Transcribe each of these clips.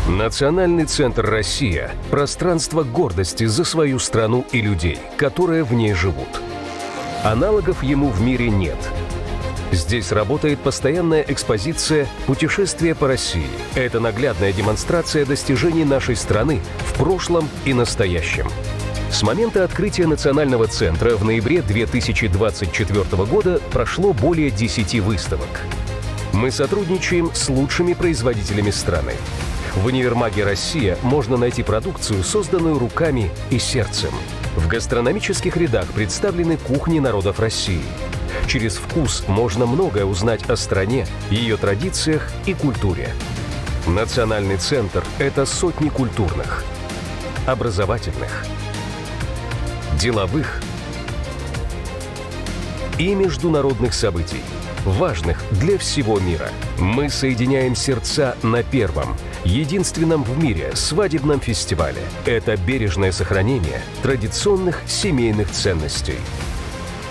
Национальный центр «Россия» – пространство гордости за свою страну и людей, которые в ней живут. Аналогов ему в мире нет. Здесь работает постоянная экспозиция «Путешествие по России». Это наглядная демонстрация достижений нашей страны в прошлом и настоящем. С момента открытия Национального центра в ноябре 2024 года прошло более 10 выставок. Мы сотрудничаем с лучшими производителями страны. В универмаге «Россия» можно найти продукцию, созданную руками и сердцем. В гастрономических рядах представлены кухни народов России. Через вкус можно многое узнать о стране, ее традициях и культуре. Национальный центр – это сотни культурных, образовательных, деловых и международных событий, важных для всего мира. Мы соединяем сердца на первом, единственном в мире свадебном фестивале. Это бережное сохранение традиционных семейных ценностей.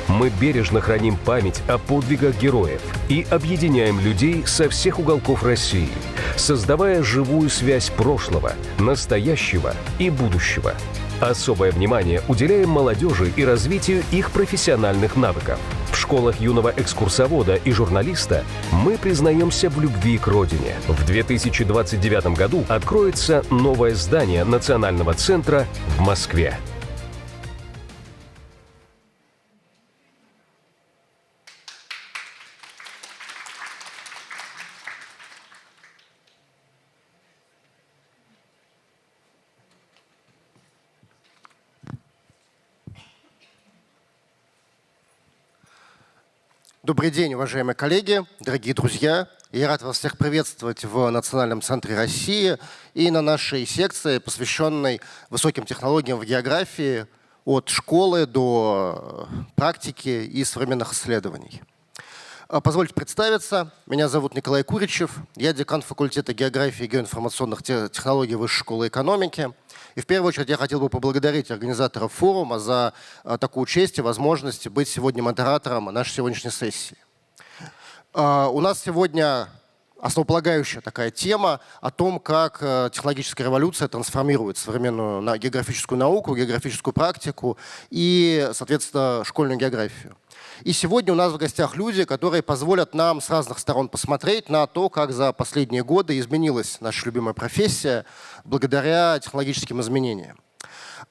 Мы бережно храним память о подвигах героев и объединяем людей со всех уголков России, создавая живую связь прошлого, настоящего и будущего. Особое внимание уделяем молодежи и развитию их профессиональных навыков. В школах юного экскурсовода и журналиста мы признаемся в любви к родине. В 2029 году откроется новое здание Национального центра в Москве. Добрый день, уважаемые коллеги, дорогие друзья. Я рад вас всех приветствовать в Национальном центре России и на нашей секции, посвященной высоким технологиям в географии от школы до практики и современных исследований. Позвольте представиться. Меня зовут Николай Куричев. Я декан факультета географии и геоинформационных технологий Высшей школы экономики. И в первую очередь я хотел бы поблагодарить организаторов форума за такую честь и возможность быть сегодня модератором нашей сегодняшней сессии. У нас сегодня основополагающая такая тема о том, как технологическая революция трансформирует современную географическую науку, географическую практику и, соответственно, школьную географию. И сегодня у нас в гостях люди, которые позволят нам с разных сторон посмотреть на то, как за последние годы изменилась наша любимая профессия благодаря технологическим изменениям.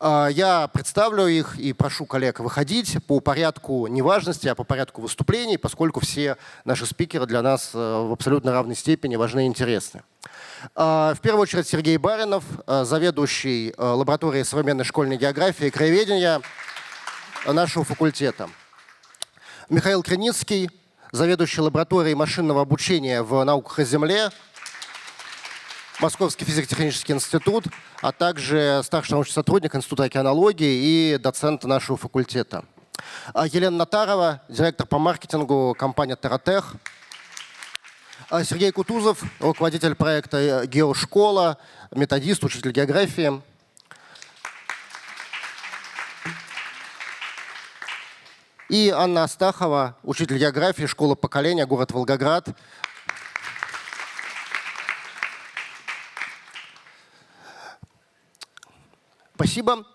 Я представлю их и прошу коллег выходить по порядку не важности, а по порядку выступлений, поскольку все наши спикеры для нас в абсолютно равной степени важны и интересны. В первую очередь Сергей Баринов, заведующий лабораторией современной школьной географии и краеведения нашего факультета. Михаил Криницкий, заведующий лабораторией машинного обучения в науках о Земле, Московский физико-технический институт, а также старший научный сотрудник Института океанологии и доцент нашего факультета. Елена Натарова, директор по маркетингу компании «Терратех». Сергей Кутузов, руководитель проекта «Геошкола», методист, учитель географии. И Анна Астахова, учитель географии, школа поколения, город Волгоград. Спасибо.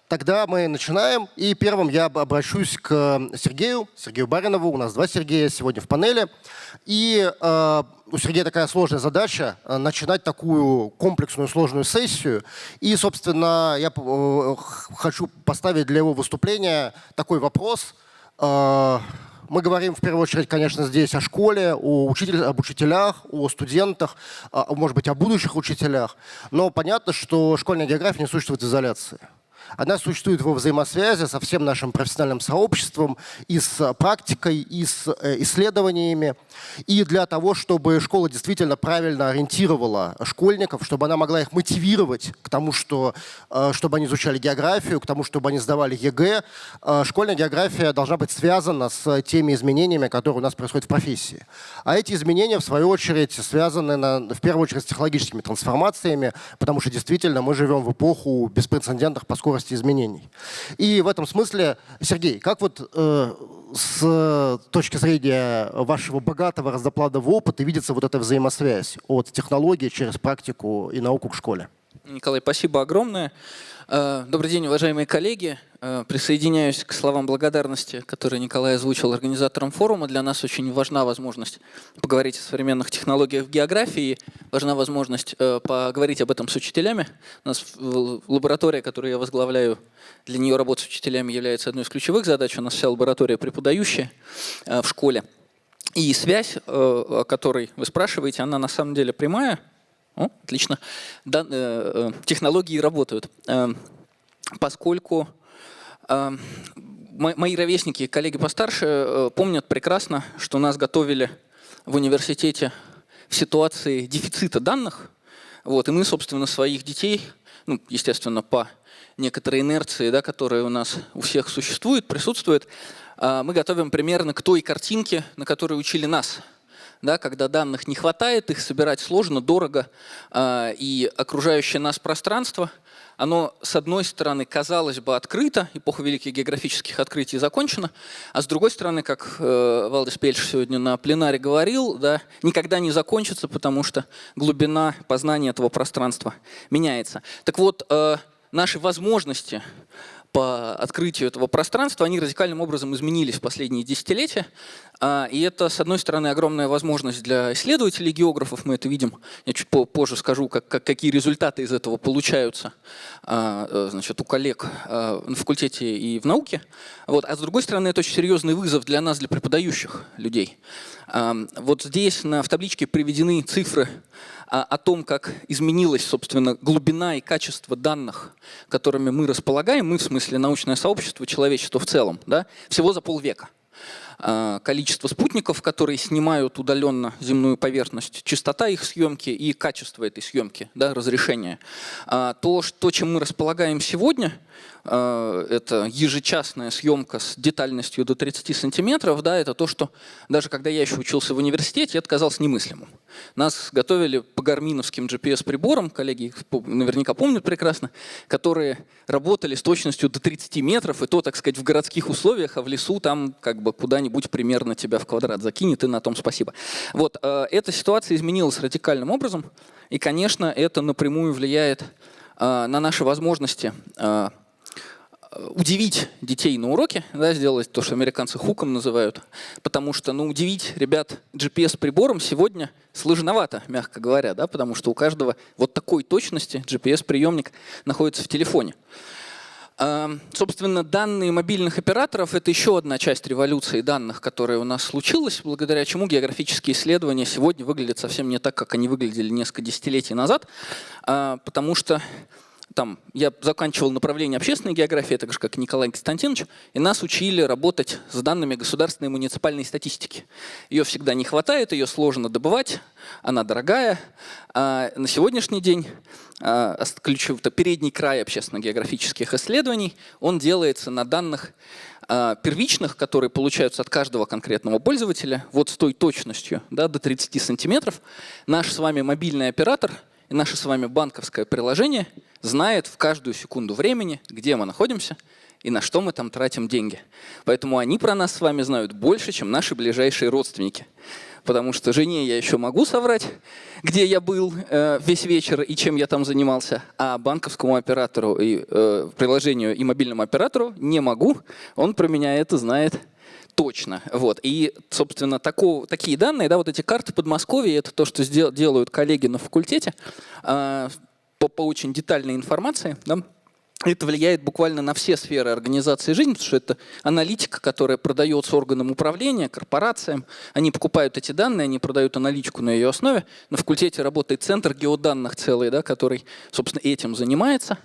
Тогда мы начинаем. И первым я обращусь к Сергею Баринову. У нас два Сергея сегодня в панели. И у Сергея такая сложная задача – начинать такую комплексную, сложную сессию. И, собственно, я хочу поставить для его выступления такой вопрос. Мы говорим в первую очередь, конечно, здесь о школе, об учителях, о студентах, может быть, о будущих учителях. Но понятно, что школьная география не существует в изоляции. Она существует во взаимосвязи со всем нашим профессиональным сообществом, и с практикой, и с исследованиями. И для того, чтобы школа действительно правильно ориентировала школьников, чтобы она могла их мотивировать к тому, чтобы они изучали географию, к тому, чтобы они сдавали ЕГЭ, школьная география должна быть связана с теми изменениями, которые у нас происходят в профессии. А эти изменения, в свою очередь, связаны в первую очередь с технологическими трансформациями, потому что действительно мы живем в эпоху беспрецедентных, поскольку скорости изменений. И в этом смысле, Сергей, как вот с точки зрения вашего богатого разнопланового опыта видится вот эта взаимосвязь от технологии через практику и науку в школе? Николай, спасибо огромное. Добрый день, уважаемые коллеги. Присоединяюсь к словам благодарности, которые Николай озвучил организаторам форума. Для нас очень важна возможность поговорить о современных технологиях в географии. Важна возможность поговорить об этом с учителями. У нас лаборатория, которую я возглавляю, для нее работа с учителями является одной из ключевых задач. У нас вся лаборатория преподающая в школе. И связь, о которой вы спрашиваете, она на самом деле прямая. Отлично. Технологии работают, поскольку мои ровесники, коллеги постарше помнят прекрасно, что нас готовили в университете в ситуации дефицита данных. Вот, и мы, собственно, своих детей, естественно, по некоторой инерции, да, которая у нас у всех существует, присутствует, мы готовим примерно к той картинке, на которой учили нас. Да, когда данных не хватает, их собирать сложно, дорого, и окружающее нас пространство, оно, с одной стороны, казалось бы, открыто, эпоха великих географических открытий закончена, а с другой стороны, как Валдис Пельш сегодня на пленаре говорил, да, никогда не закончится, потому что глубина познания этого пространства меняется. Так вот, наши возможности по открытию этого пространства, они радикальным образом изменились в последние десятилетия. И это, с одной стороны, огромная возможность для исследователей, географов, мы это видим. Я чуть позже скажу, какие результаты из этого получаются, значит, у коллег на факультете и в науке. Вот. А с другой стороны, это очень серьезный вызов для нас, для преподающих людей. Вот здесь в табличке приведены цифры о том, как изменилась, собственно, глубина и качество данных, которыми мы располагаем, мы, в смысле, научное сообщество, человечество в целом, да, всего за полвека. Количество спутников, которые снимают удаленно земную поверхность, частота их съемки и качество этой съемки, да, разрешение. То, чем мы располагаем сегодня, это ежечасная съемка с детальностью до 30 сантиметров, да, это то, что даже когда я еще учился в университете, это казалось немыслимым. Нас готовили по гарминовским GPS-приборам, коллеги наверняка помнят прекрасно, которые работали с точностью до 30 метров, и то, так сказать, в городских условиях, а в лесу там как бы куда-нибудь примерно тебя в квадрат закинет, и на том спасибо. Вот, эта ситуация изменилась радикальным образом, и, конечно, это напрямую влияет на наши возможности удивить детей на уроке, да, сделать то, что американцы хуком называют, потому что удивить ребят GPS-прибором сегодня сложновато, мягко говоря, да, потому что у каждого вот такой точности GPS-приемник находится в телефоне. Собственно, данные мобильных операторов – это еще одна часть революции данных, которая у нас случилась, благодаря чему географические исследования сегодня выглядят совсем не так, как они выглядели несколько десятилетий назад, потому что я заканчивал направление общественной географии, так же, как Николай Константинович, и нас учили работать с данными государственной и муниципальной статистики. Ее всегда не хватает, ее сложно добывать, она дорогая. А на сегодняшний день передний край общественно-географических исследований, он делается на данных первичных, которые получаются от каждого конкретного пользователя, вот с той точностью, да, до 30 сантиметров. Наш с вами мобильный оператор и наше с вами банковское приложение знает в каждую секунду времени, где мы находимся и на что мы там тратим деньги. Поэтому они про нас с вами знают больше, чем наши ближайшие родственники. Потому что жене я еще могу соврать, где я был весь вечер и чем я там занимался, а банковскому оператору, и приложению и мобильному оператору не могу. Он про меня это знает точно. Вот. И, собственно, такие данные, да, вот эти карты Подмосковья, это то, что делают коллеги на факультете по очень детальной информации. Да. Это влияет буквально на все сферы организации жизни, потому что это аналитика, которая продается органам управления, корпорациям. Они покупают эти данные, они продают аналитику на ее основе. На факультете работает центр геоданных целый, да, который, собственно, этим занимается.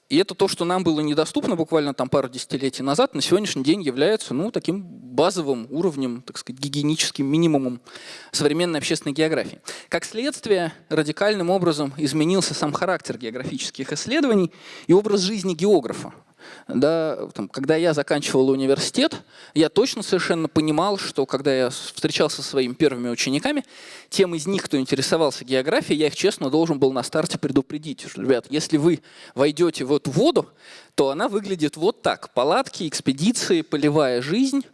И это то, что нам было недоступно буквально пару десятилетий назад, на сегодняшний день является таким базовым уровнем, так сказать, гигиеническим минимумом современной общественной географии. Как следствие, радикальным образом изменился сам характер географических исследований и образ жизни географа. Да, там, когда я заканчивал университет, я точно совершенно понимал, что когда я встречался со своими первыми учениками, тем из них, кто интересовался географией, я их честно должен был на старте предупредить, что, ребят, если вы войдете в эту воду, то она выглядит вот так. Палатки, экспедиции, полевая жизнь.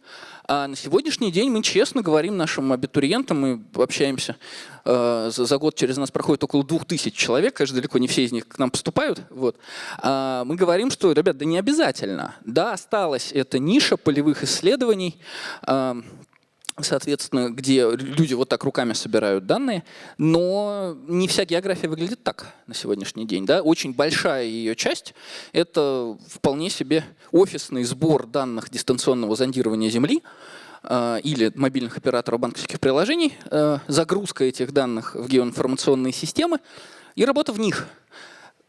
А на сегодняшний день мы честно говорим нашим абитуриентам, мы общаемся, за год через нас проходит около 2000 человек, конечно, далеко не все из них к нам поступают. Вот. Мы говорим, что, ребят, да не обязательно. Да, осталась эта ниша полевых исследований, соответственно, где люди вот так руками собирают данные, но не вся география выглядит так на сегодняшний день. Да? Очень большая ее часть – это вполне себе офисный сбор данных дистанционного зондирования Земли или мобильных операторов банковских приложений, загрузка этих данных в геоинформационные системы и работа в них.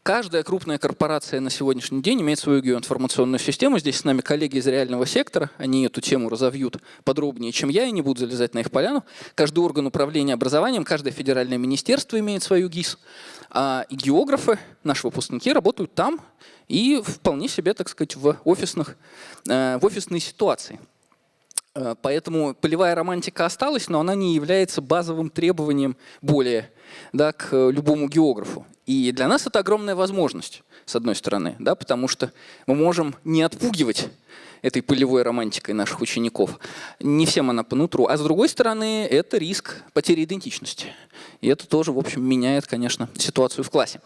Каждая крупная корпорация на сегодняшний день имеет свою геоинформационную систему. Здесь с нами коллеги из реального сектора. Они эту тему разовьют подробнее, чем я, и не буду залезать на их поляну. Каждый орган управления образованием, каждое федеральное министерство имеет свою ГИС. И географы, наши выпускники, работают там и вполне себе, так сказать, в офисной ситуации. Поэтому полевая романтика осталась, но она не является базовым требованием более, да, к любому географу. И для нас это огромная возможность, с одной стороны, да, потому что мы можем не отпугивать этой полевой романтикой наших учеников. Не всем она по нутру. А с другой стороны, это риск потери идентичности. И это тоже, в общем, меняет, конечно, ситуацию в классе.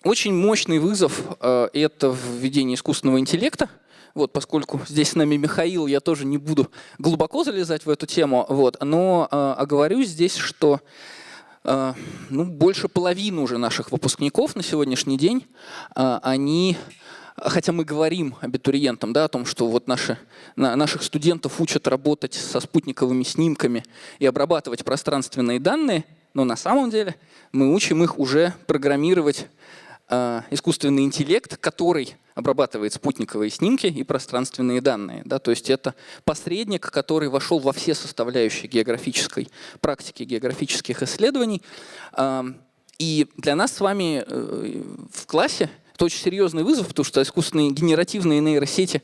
Очень мощный вызов – это введение искусственного интеллекта. Вот, поскольку здесь с нами Михаил, я тоже не буду глубоко залезать в эту тему, вот, но оговорюсь здесь, что больше половины уже наших выпускников на сегодняшний день, они, хотя мы говорим абитуриентам, да, о том, что вот наших студентов учат работать со спутниковыми снимками и обрабатывать пространственные данные, но на самом деле мы учим их уже программировать искусственный интеллект, который обрабатывает спутниковые снимки и пространственные данные. Да, то есть это посредник, который вошел во все составляющие географической практики, географических исследований. И для нас с вами в классе это очень серьезный вызов, потому что искусственные генеративные нейросети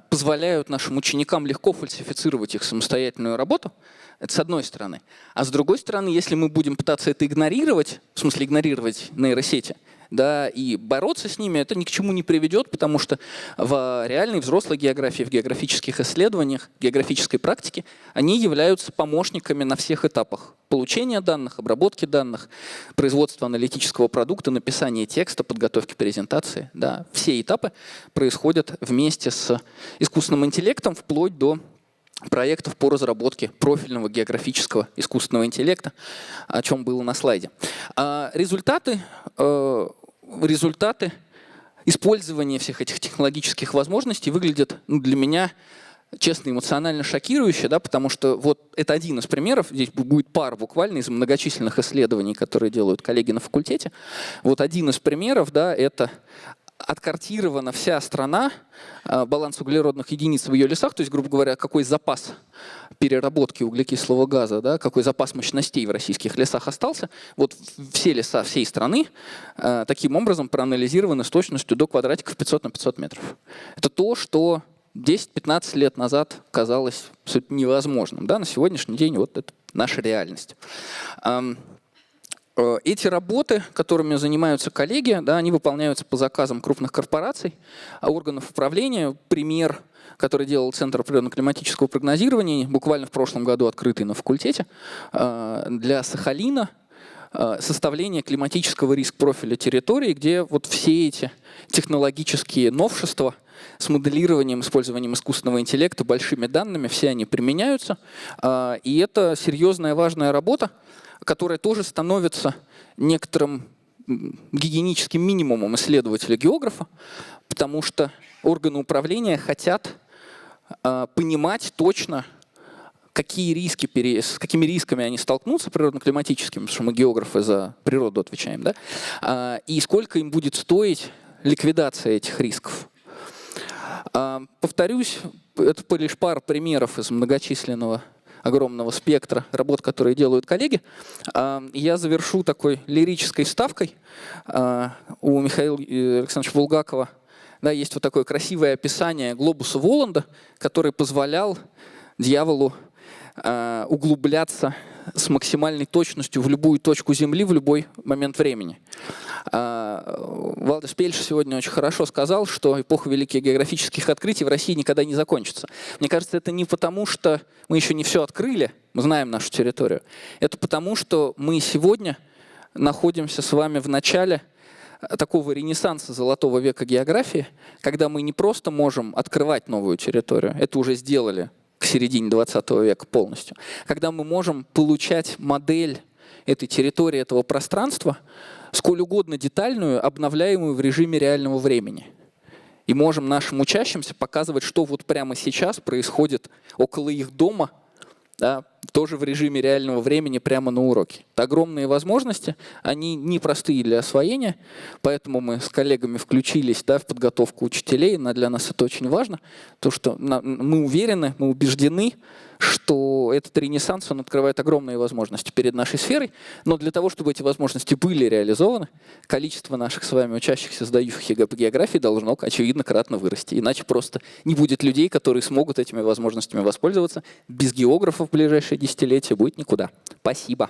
позволяют нашим ученикам легко фальсифицировать их самостоятельную работу. Это с одной стороны. А с другой стороны, если мы будем пытаться это игнорировать, в смысле игнорировать нейросети, да, и бороться с ними, это ни к чему не приведет, потому что в реальной взрослой географии, в географических исследованиях, географической практике они являются помощниками на всех этапах получения данных, обработки данных, производства аналитического продукта, написания текста, подготовки презентации. Да. Все этапы происходят вместе с искусственным интеллектом вплоть до проектов по разработке профильного географического искусственного интеллекта, о чем было на слайде. Результаты использования всех этих технологических возможностей выглядят для меня, честно, эмоционально шокирующе, да, потому что вот это один из примеров, здесь будет пара буквально из многочисленных исследований, которые делают коллеги на факультете. Вот один из примеров, да, это откартирована вся страна, баланс углеродных единиц в ее лесах, то есть, грубо говоря, какой запас переработки углекислого газа, да, какой запас мощностей в российских лесах остался. Вот все леса всей страны таким образом проанализированы с точностью до квадратиков 500 на 500 метров. Это то, что 10-15 лет назад казалось абсолютно невозможным. Да, на сегодняшний день вот это наша реальность. Эти работы, которыми занимаются коллеги, да, они выполняются по заказам крупных корпораций, органов управления. Пример, который делал Центр природно-климатического прогнозирования, буквально в прошлом году открытый на факультете, для Сахалина, составление климатического риск-профиля территории, где вот все эти технологические новшества с моделированием, использованием искусственного интеллекта, большими данными, все они применяются. И это серьезная, важная работа, которая тоже становится некоторым гигиеническим минимумом исследователя-географа, потому что органы управления хотят понимать точно, с какими рисками они столкнутся природно-климатическими, потому что мы географы за природу отвечаем, да, и сколько им будет стоить ликвидация этих рисков. Повторюсь, это лишь пара примеров из многочисленного огромного спектра работ, которые делают коллеги. Я завершу такой лирической вставкой. У Михаила Александровича Булгакова Да, есть вот такое красивое описание глобуса Воланда, который позволял дьяволу углубляться с максимальной точностью в любую точку Земли в любой момент времени. Валдис Пельш сегодня очень хорошо сказал, что эпоха великих географических открытий в России никогда не закончится. Мне кажется, это не потому, что мы еще не все открыли, мы знаем нашу территорию. Это потому, что мы сегодня находимся с вами в начале такого ренессанса золотого века географии, когда мы не просто можем открывать новую территорию, это уже сделали к середине 20 века полностью, когда мы можем получать модель этой территории, этого пространства, сколь угодно детальную, обновляемую в режиме реального времени. И можем нашим учащимся показывать, что вот прямо сейчас происходит около их дома, да, тоже в режиме реального времени прямо на уроке. Это огромные возможности, они непростые для освоения, поэтому мы с коллегами включились, да, в подготовку учителей, для нас это очень важно, потому что мы уверены, мы убеждены, что этот ренессанс, он открывает огромные возможности перед нашей сферой, но для того, чтобы эти возможности были реализованы, количество наших с вами учащихся, сдающих по географии, должно, очевидно, кратно вырасти. Иначе просто не будет людей, которые смогут этими возможностями воспользоваться. Без географов в ближайшие десятилетия будет никуда. Спасибо.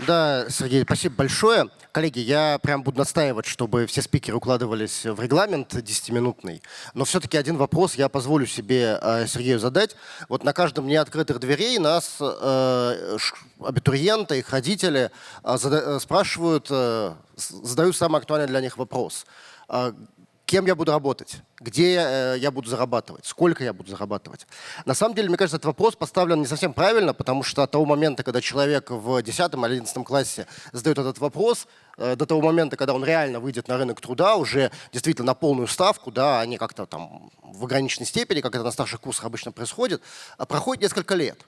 Да, Сергей, спасибо большое. Коллеги, я прям буду настаивать, чтобы все спикеры укладывались в регламент 10-минутный. Но все-таки один вопрос я позволю себе Сергею задать. Вот на каждом дне открытых дверей нас абитуриенты, их родители спрашивают, задают самый актуальный для них вопрос. Кем я буду работать? Где я буду зарабатывать? Сколько я буду зарабатывать? На самом деле, мне кажется, этот вопрос поставлен не совсем правильно, потому что от того момента, когда человек в 10 или 11 классе задает этот вопрос, до того момента, когда он реально выйдет на рынок труда, уже действительно на полную ставку, да, а не как-то там в ограниченной степени, как это на старших курсах обычно происходит, проходит несколько лет.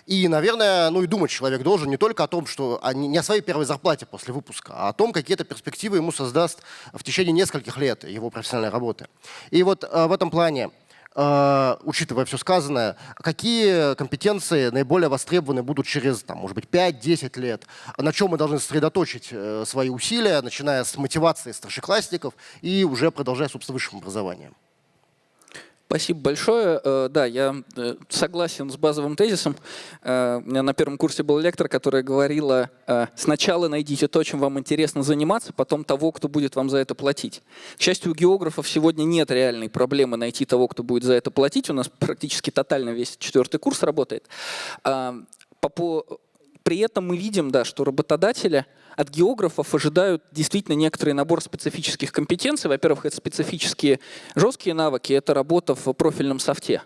И, наверное, и думать человек должен не только о том, что не о своей первой зарплате после выпуска, а о том, какие-то перспективы ему создаст в течение нескольких лет его профессиональной работы. И вот в этом плане, учитывая все сказанное, какие компетенции наиболее востребованы будут через, может быть, 5-10 лет? На чем мы должны сосредоточить свои усилия, начиная с мотивации старшеклассников и уже продолжая, собственно, высшим образованием? Спасибо большое. Да, я согласен с базовым тезисом. У меня на первом курсе был лектор, которая говорила: сначала найдите то, чем вам интересно заниматься, потом того, кто будет вам за это платить. К счастью, у географов сегодня нет реальной проблемы найти того, кто будет за это платить. У нас практически тотально весь 4-й курс работает. При этом мы видим, да, что работодатели от географов ожидают действительно некоторый набор специфических компетенций. Во-первых, это специфические жесткие навыки, это работа в профильном софте,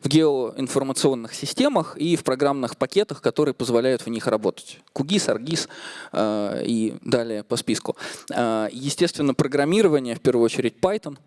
в геоинформационных системах и в программных пакетах, которые позволяют в них работать. QGIS, ArcGIS и далее по списку. Естественно, программирование, в первую очередь Python.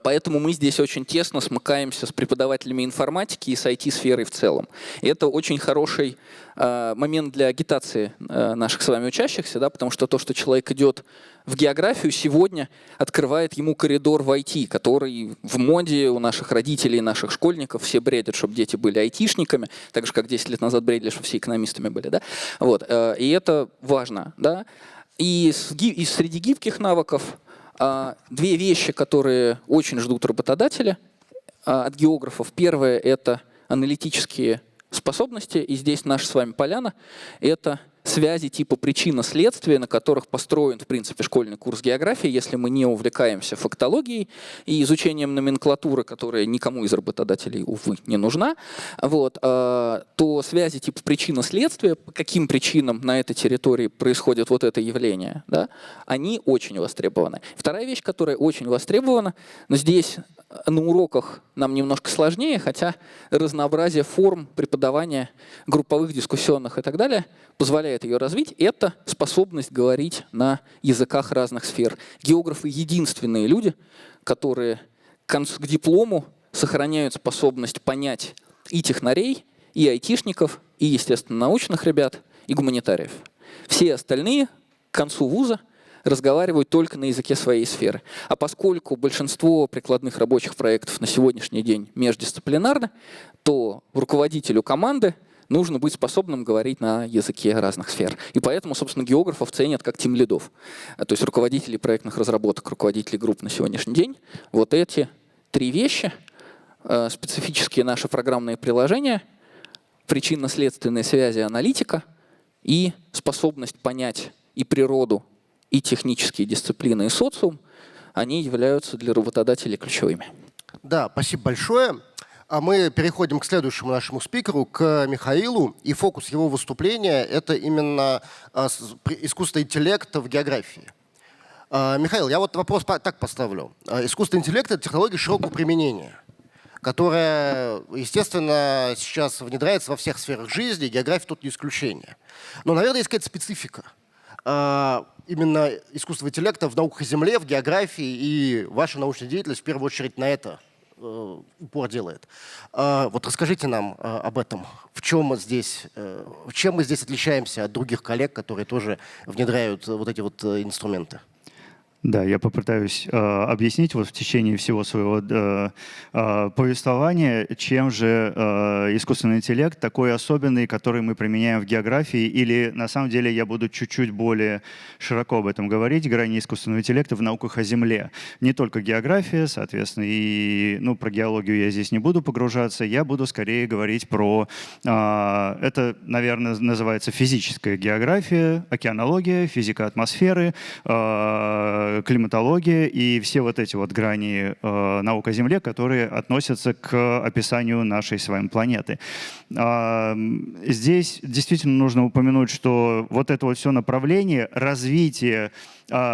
Поэтому мы здесь очень тесно смыкаемся с преподавателями информатики и с IT-сферой в целом. И это очень хороший момент для агитации наших с вами учащихся, да, потому что то, что человек идет в географию, сегодня открывает ему коридор в IT, который в моде у наших родителей и наших школьников. Все бредят, чтобы дети были айтишниками, так же, как 10 лет назад бредили, чтобы все экономистами были. Да? Вот. И это важно. Да? И среди гибких навыков две вещи, которые очень ждут работодатели от географов. Первое – это аналитические способности, и здесь наша с вами поляна – это связи типа причинно-следствия, на которых построен, в принципе, школьный курс географии, если мы не увлекаемся фактологией и изучением номенклатуры, которая никому из работодателей, увы, не нужна, вот, то связи типа причинно-следствия, по каким причинам на этой территории происходит вот это явление, да, они очень востребованы. Вторая вещь, которая очень востребована, но здесь на уроках нам немножко сложнее, хотя разнообразие форм преподавания, групповых, дискуссионных и так далее позволяет ее развить, это способность говорить на языках разных сфер. Географы — единственные люди, которые к диплому сохраняют способность понять и технарей, и айтишников, и, естественно, научных ребят, и гуманитариев. Все остальные к концу вуза разговаривают только на языке своей сферы. А поскольку большинство прикладных рабочих проектов на сегодняшний день междисциплинарны, то руководителю команды нужно быть способным говорить на языке разных сфер. И поэтому, собственно, географов ценят как тимлидов. То есть руководителей проектных разработок, руководителей групп на сегодняшний день. Вот эти три вещи, специфические наши программные приложения, причинно-следственные связи, аналитика и способность понять и природу, и технические дисциплины, и социум, они являются для работодателей ключевыми. Да, спасибо большое. А мы переходим к следующему нашему спикеру, к Михаилу. И фокус его выступления – это именно искусственный интеллект в географии. Михаил, я вот вопрос так поставлю. Искусственный интеллект – это технология широкого применения, которая, естественно, сейчас внедряется во всех сферах жизни, и география тут не исключение. Но, наверное, есть какая-то специфика именно искусственного интеллекта в науках о Земле, в географии, и ваша научная деятельность в первую очередь на это упор делает. Вот расскажите нам об этом. Чем мы здесь отличаемся от других коллег, которые тоже внедряют вот эти вот инструменты? Да, я попытаюсь объяснить вот в течение всего своего повествования, чем же искусственный интеллект такой особенный, который мы применяем в географии, или на самом деле я буду чуть-чуть более широко об этом говорить, грани искусственного интеллекта в науках о Земле. Не только география, соответственно, и про геологию я здесь не буду погружаться, я буду скорее говорить про, это, наверное, называется физическая география, океанология, физика атмосферы, климатология и все вот эти вот грани наук о Земле, которые относятся к описанию нашей с вами планеты. Здесь действительно нужно упомянуть, что вот это вот все направление развития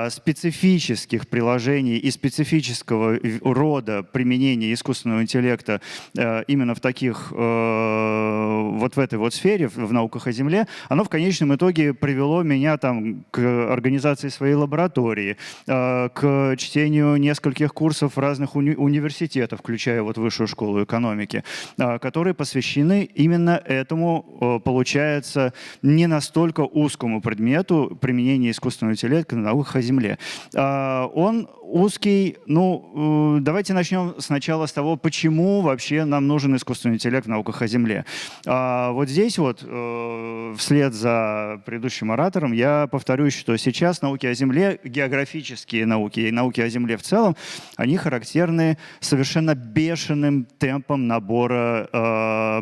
специфических приложений и специфического рода применения искусственного интеллекта именно в таких, вот в этой вот сфере, в науках о Земле, оно в конечном итоге привело меня там к организации своей лаборатории, к чтению нескольких курсов разных университетов, включая вот Высшую школу экономики, которые посвящены именно этому, получается, не настолько узкому предмету применения искусственного интеллекта на науках о Земле. Он узкий. Ну, давайте начнем сначала с того, почему вообще нам нужен искусственный интеллект в науках о Земле. Вот здесь вот, вслед за предыдущим оратором, я повторюсь, что сейчас науки о Земле, географические науки и науки о Земле в целом, они характерны совершенно бешеным темпом набора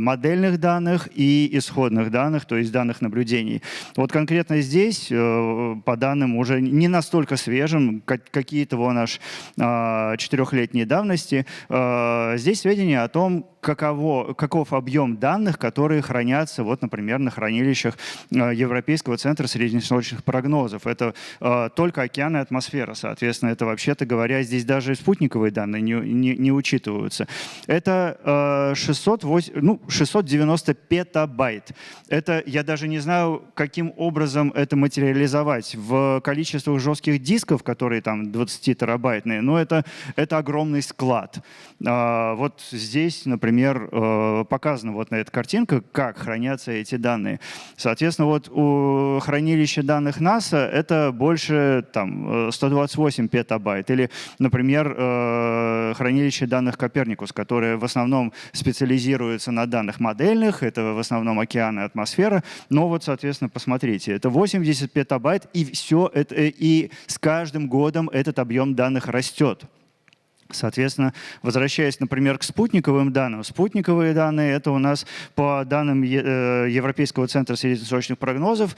модельных данных и исходных данных, то есть данных наблюдений. Вот конкретно здесь, по данным уже не настолько свежим, какие-то вон аж 4-летней давности, здесь сведения о том, каков объем данных, которые хранятся, вот, например, на хранилищах Европейского центра среднесрочных прогнозов. Это только океан и атмосфера, соответственно, это, вообще-то говоря, здесь даже спутниковые данные не учитываются. Это 690 петабайт. Это, я даже не знаю, каким образом это материализовать в количествах жестких дисков, которые там 20-терабайтные, но это огромный склад. Вот здесь, например, показана вот на этой картинке, как хранятся эти данные. Соответственно, вот у хранилища данных НАСА это больше там 128 петабайт. Или, например, хранилище данных Коперникус, которое в основном специализируется на данных модельных, это в основном океан и атмосфера. Но вот, соответственно, посмотрите, это 80 петабайт, и все это, и с каждым годом этот объем данных растет. Соответственно, возвращаясь, например, к спутниковым данным. Спутниковые данные — это у нас по данным Европейского центра среднесрочных прогнозов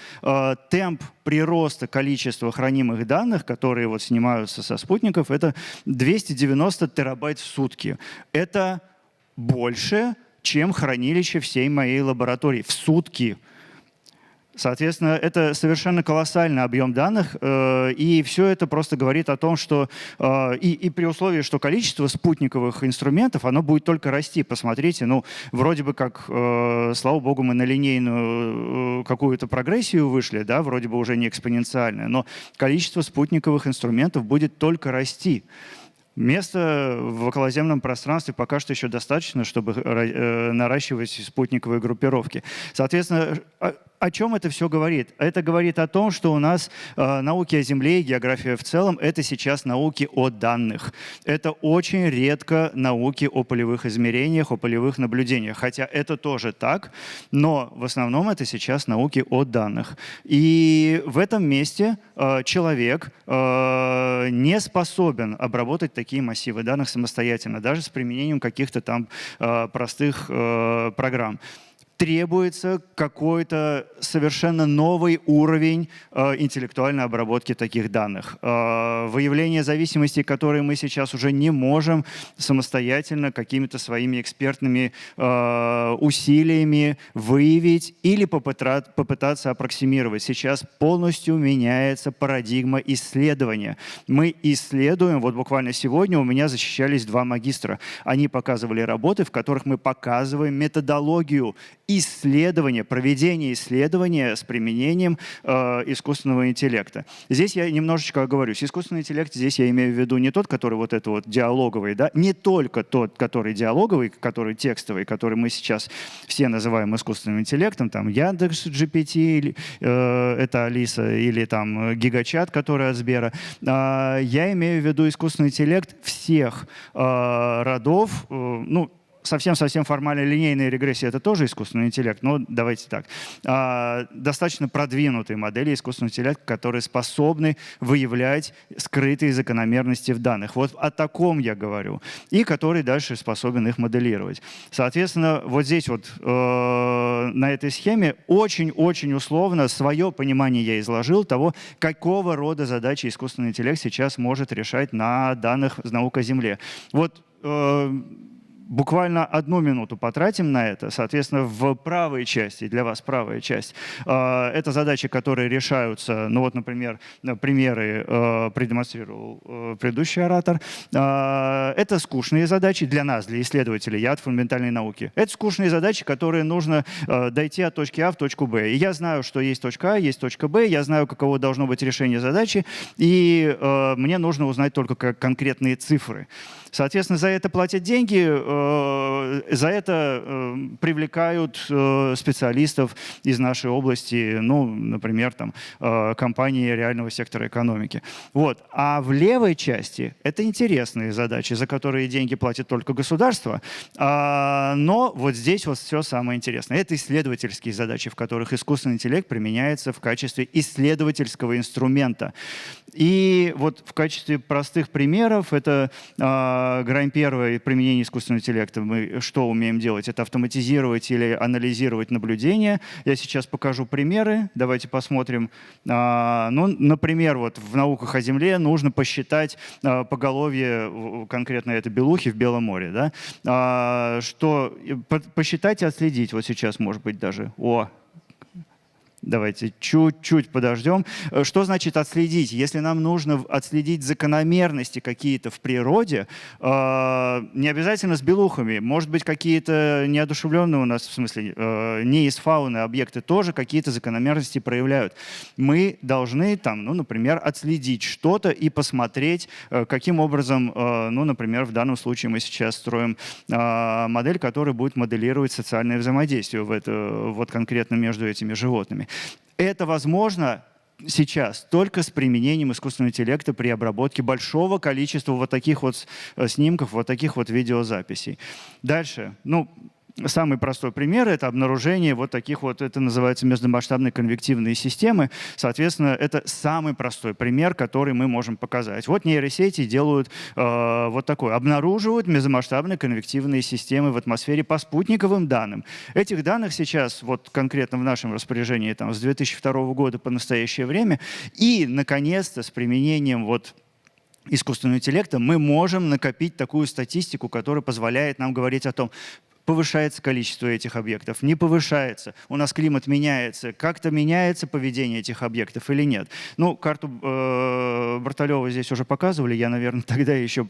темп прироста количества хранимых данных, которые вот снимаются со спутников, это 290 терабайт в сутки. Это больше, чем хранилище всей моей лаборатории в сутки. Соответственно, это совершенно колоссальный объем данных, и все это просто говорит о том, что и при условии, что количество спутниковых инструментов, оно будет только расти. Посмотрите, ну, вроде бы как, слава богу, мы на линейную какую-то прогрессию вышли, да, вроде бы уже не экспоненциальная, но количество спутниковых инструментов будет только расти. Места в околоземном пространстве пока что еще достаточно, чтобы наращивать спутниковые группировки. Соответственно, О чем это все говорит? Это говорит о том, что у нас науки о Земле и география в целом — это сейчас науки о данных. Это очень редко науки о полевых измерениях, о полевых наблюдениях. Хотя это тоже так, но в основном это сейчас науки о данных. И в этом месте человек не способен обработать такие массивы данных самостоятельно, даже с применением каких-то там простых программ. Требуется какой-то совершенно новый уровень интеллектуальной обработки таких данных. Выявление зависимостей, которые мы сейчас уже не можем самостоятельно какими-то своими экспертными усилиями выявить или попытаться аппроксимировать. Сейчас полностью меняется парадигма исследования. Мы исследуем, вот буквально сегодня у меня защищались 2 магистра. Они показывали работы, в которых мы показываем методологию исследования, проведения исследования с применением искусственного интеллекта. Здесь я немножечко оговорюсь. Искусственный интеллект здесь я имею в виду не тот, который вот это вот диалоговый, да, не только тот, который диалоговый, который текстовый, который мы сейчас все называем искусственным интеллектом, там Яндекс.GPT, это Алиса, или там Гигачат, который от Сбера. Я имею в виду искусственный интеллект всех родов, ну, совсем-совсем формальная линейная регрессия — это тоже искусственный интеллект, но давайте так. Достаточно продвинутые модели искусственного интеллекта, которые способны выявлять скрытые закономерности в данных. Вот о таком я говорю. И который дальше способен их моделировать. Соответственно, вот здесь вот на этой схеме очень-очень условно свое понимание я изложил того, какого рода задачи искусственный интеллект сейчас может решать на данных наук о Земле. Вот буквально 1 минуту потратим на это. Соответственно, в правой части, для вас правая часть, это задачи, которые решаются, ну вот, например, примеры продемонстрировал предыдущий оратор. Это скучные задачи для нас, для исследователей, я от фундаментальной науки. Это скучные задачи, которые нужно дойти от точки А в точку Б. И я знаю, что есть точка А, есть точка Б, я знаю, каково должно быть решение задачи, и мне нужно узнать только конкретные цифры. Соответственно, за это платят деньги, за это привлекают специалистов из нашей области, ну, например, там, компании реального сектора экономики. Вот. А в левой части это интересные задачи, за которые деньги платит только государство, но вот здесь вот все самое интересное. Это исследовательские задачи, в которых искусственный интеллект применяется в качестве исследовательского инструмента. И вот в качестве простых примеров это грань первая — применение искусственного интеллекта. Мы что умеем делать? Это автоматизировать или анализировать наблюдения. Я сейчас покажу примеры. Давайте посмотрим. Ну, например, вот в науках о Земле нужно посчитать поголовье, конкретно это белухи в Белом море. Да? Что посчитать и отследить. Вот сейчас, может быть, даже... Давайте чуть-чуть подождем. Что значит отследить? Если нам нужно отследить закономерности какие-то в природе, не обязательно с белухами, может быть, какие-то неодушевленные у нас, в смысле, не из фауны объекты тоже какие-то закономерности проявляют. Мы должны там, ну, например, отследить что-то и посмотреть, каким образом, ну, например, в данном случае мы сейчас строим модель, которая будет моделировать социальное взаимодействие вот конкретно между этими животными. Это возможно сейчас только с применением искусственного интеллекта при обработке большого количества вот таких вот снимков, вот таких вот видеозаписей. Дальше, ну, самый простой пример — это обнаружение вот таких вот, это называется междумасштабные конвективные системы. Соответственно, это самый простой пример, который мы можем показать. Вот нейросети делают вот такое, обнаруживают междумасштабные конвективные системы в атмосфере по спутниковым данным. Этих данных сейчас вот конкретно в нашем распоряжении там, с 2002 года по настоящее время. И, наконец-то, с применением вот искусственного интеллекта мы можем накопить такую статистику, которая позволяет нам говорить о том, повышается количество этих объектов, не повышается, у нас климат меняется, как-то меняется поведение этих объектов или нет. Ну, карту Бартолева здесь уже показывали, я, наверное, тогда еще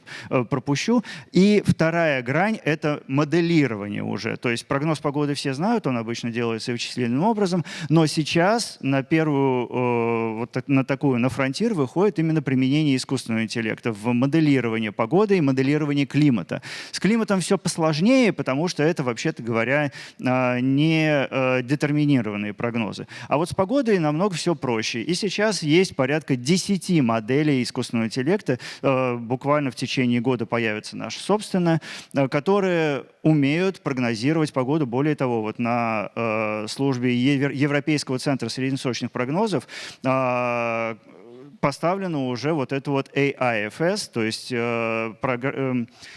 пропущу. И вторая грань — это моделирование уже. То есть прогноз погоды все знают, он обычно делается вычислительным образом, но сейчас на первую, вот на такую, на фронтир выходит именно применение искусственного интеллекта в моделировании погоды и моделировании климата. С климатом все посложнее, потому что это, вообще-то говоря, не детерминированные прогнозы. А вот с погодой намного все проще. И сейчас есть порядка 10 моделей искусственного интеллекта, буквально в течение года появится наша собственная, которые умеют прогнозировать погоду. Более того, вот на службе Европейского центра среднесрочных прогнозов поставлена уже вот эта вот AIFS, то есть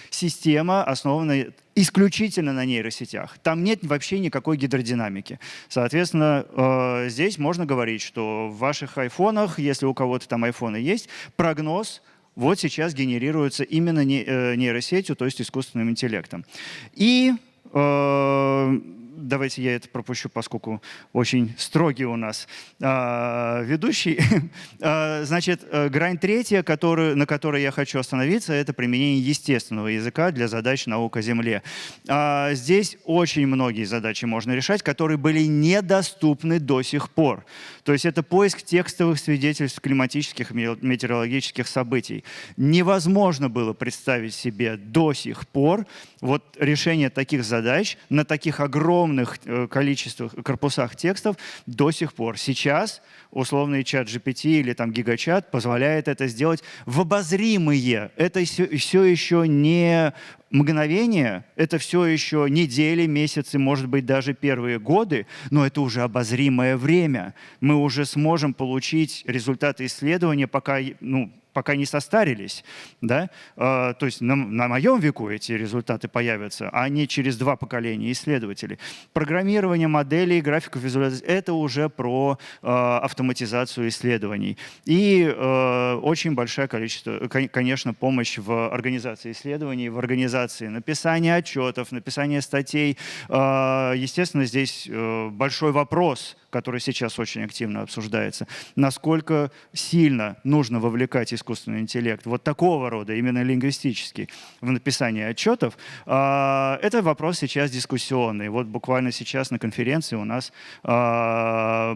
система, основанная исключительно на нейросетях. Там нет вообще никакой гидродинамики. Соответственно, здесь можно говорить, что в ваших айфонах, если у кого-то там айфоны есть, прогноз вот сейчас генерируется именно нейросетью, то есть искусственным интеллектом. И давайте я это пропущу, поскольку очень строгий у нас ведущий. Значит, грань третья, на которой я хочу остановиться, это применение естественного языка для задач наук о Земле. Здесь очень многие задачи можно решать, которые были недоступны до сих пор. То есть это поиск текстовых свидетельств климатических и метеорологических событий. Невозможно было представить себе до сих пор вот решение таких задач на таких огромных количествах, корпусах текстов до сих пор. Сейчас условный чат GPT или там гигачат позволяет это сделать в обозримые. Это все еще не мгновение, это все еще недели, месяцы, может быть, даже первые годы, но это уже обозримое время. Мы уже сможем получить результаты исследования, пока не состарились. Да? То есть на моем веку эти результаты появятся, а не через 2 поколения исследователей. Программирование моделей, графиков визуализации — это уже про автоматизацию исследований. И очень большое количество, конечно, помощь в организации исследований, в организации написания отчетов, написания статей. Естественно, здесь большой вопрос, который сейчас очень активно обсуждается. Насколько сильно нужно вовлекать искусственный интеллект вот такого рода, именно лингвистический, в написание отчетов, это вопрос сейчас дискуссионный. Вот буквально сейчас на конференции у нас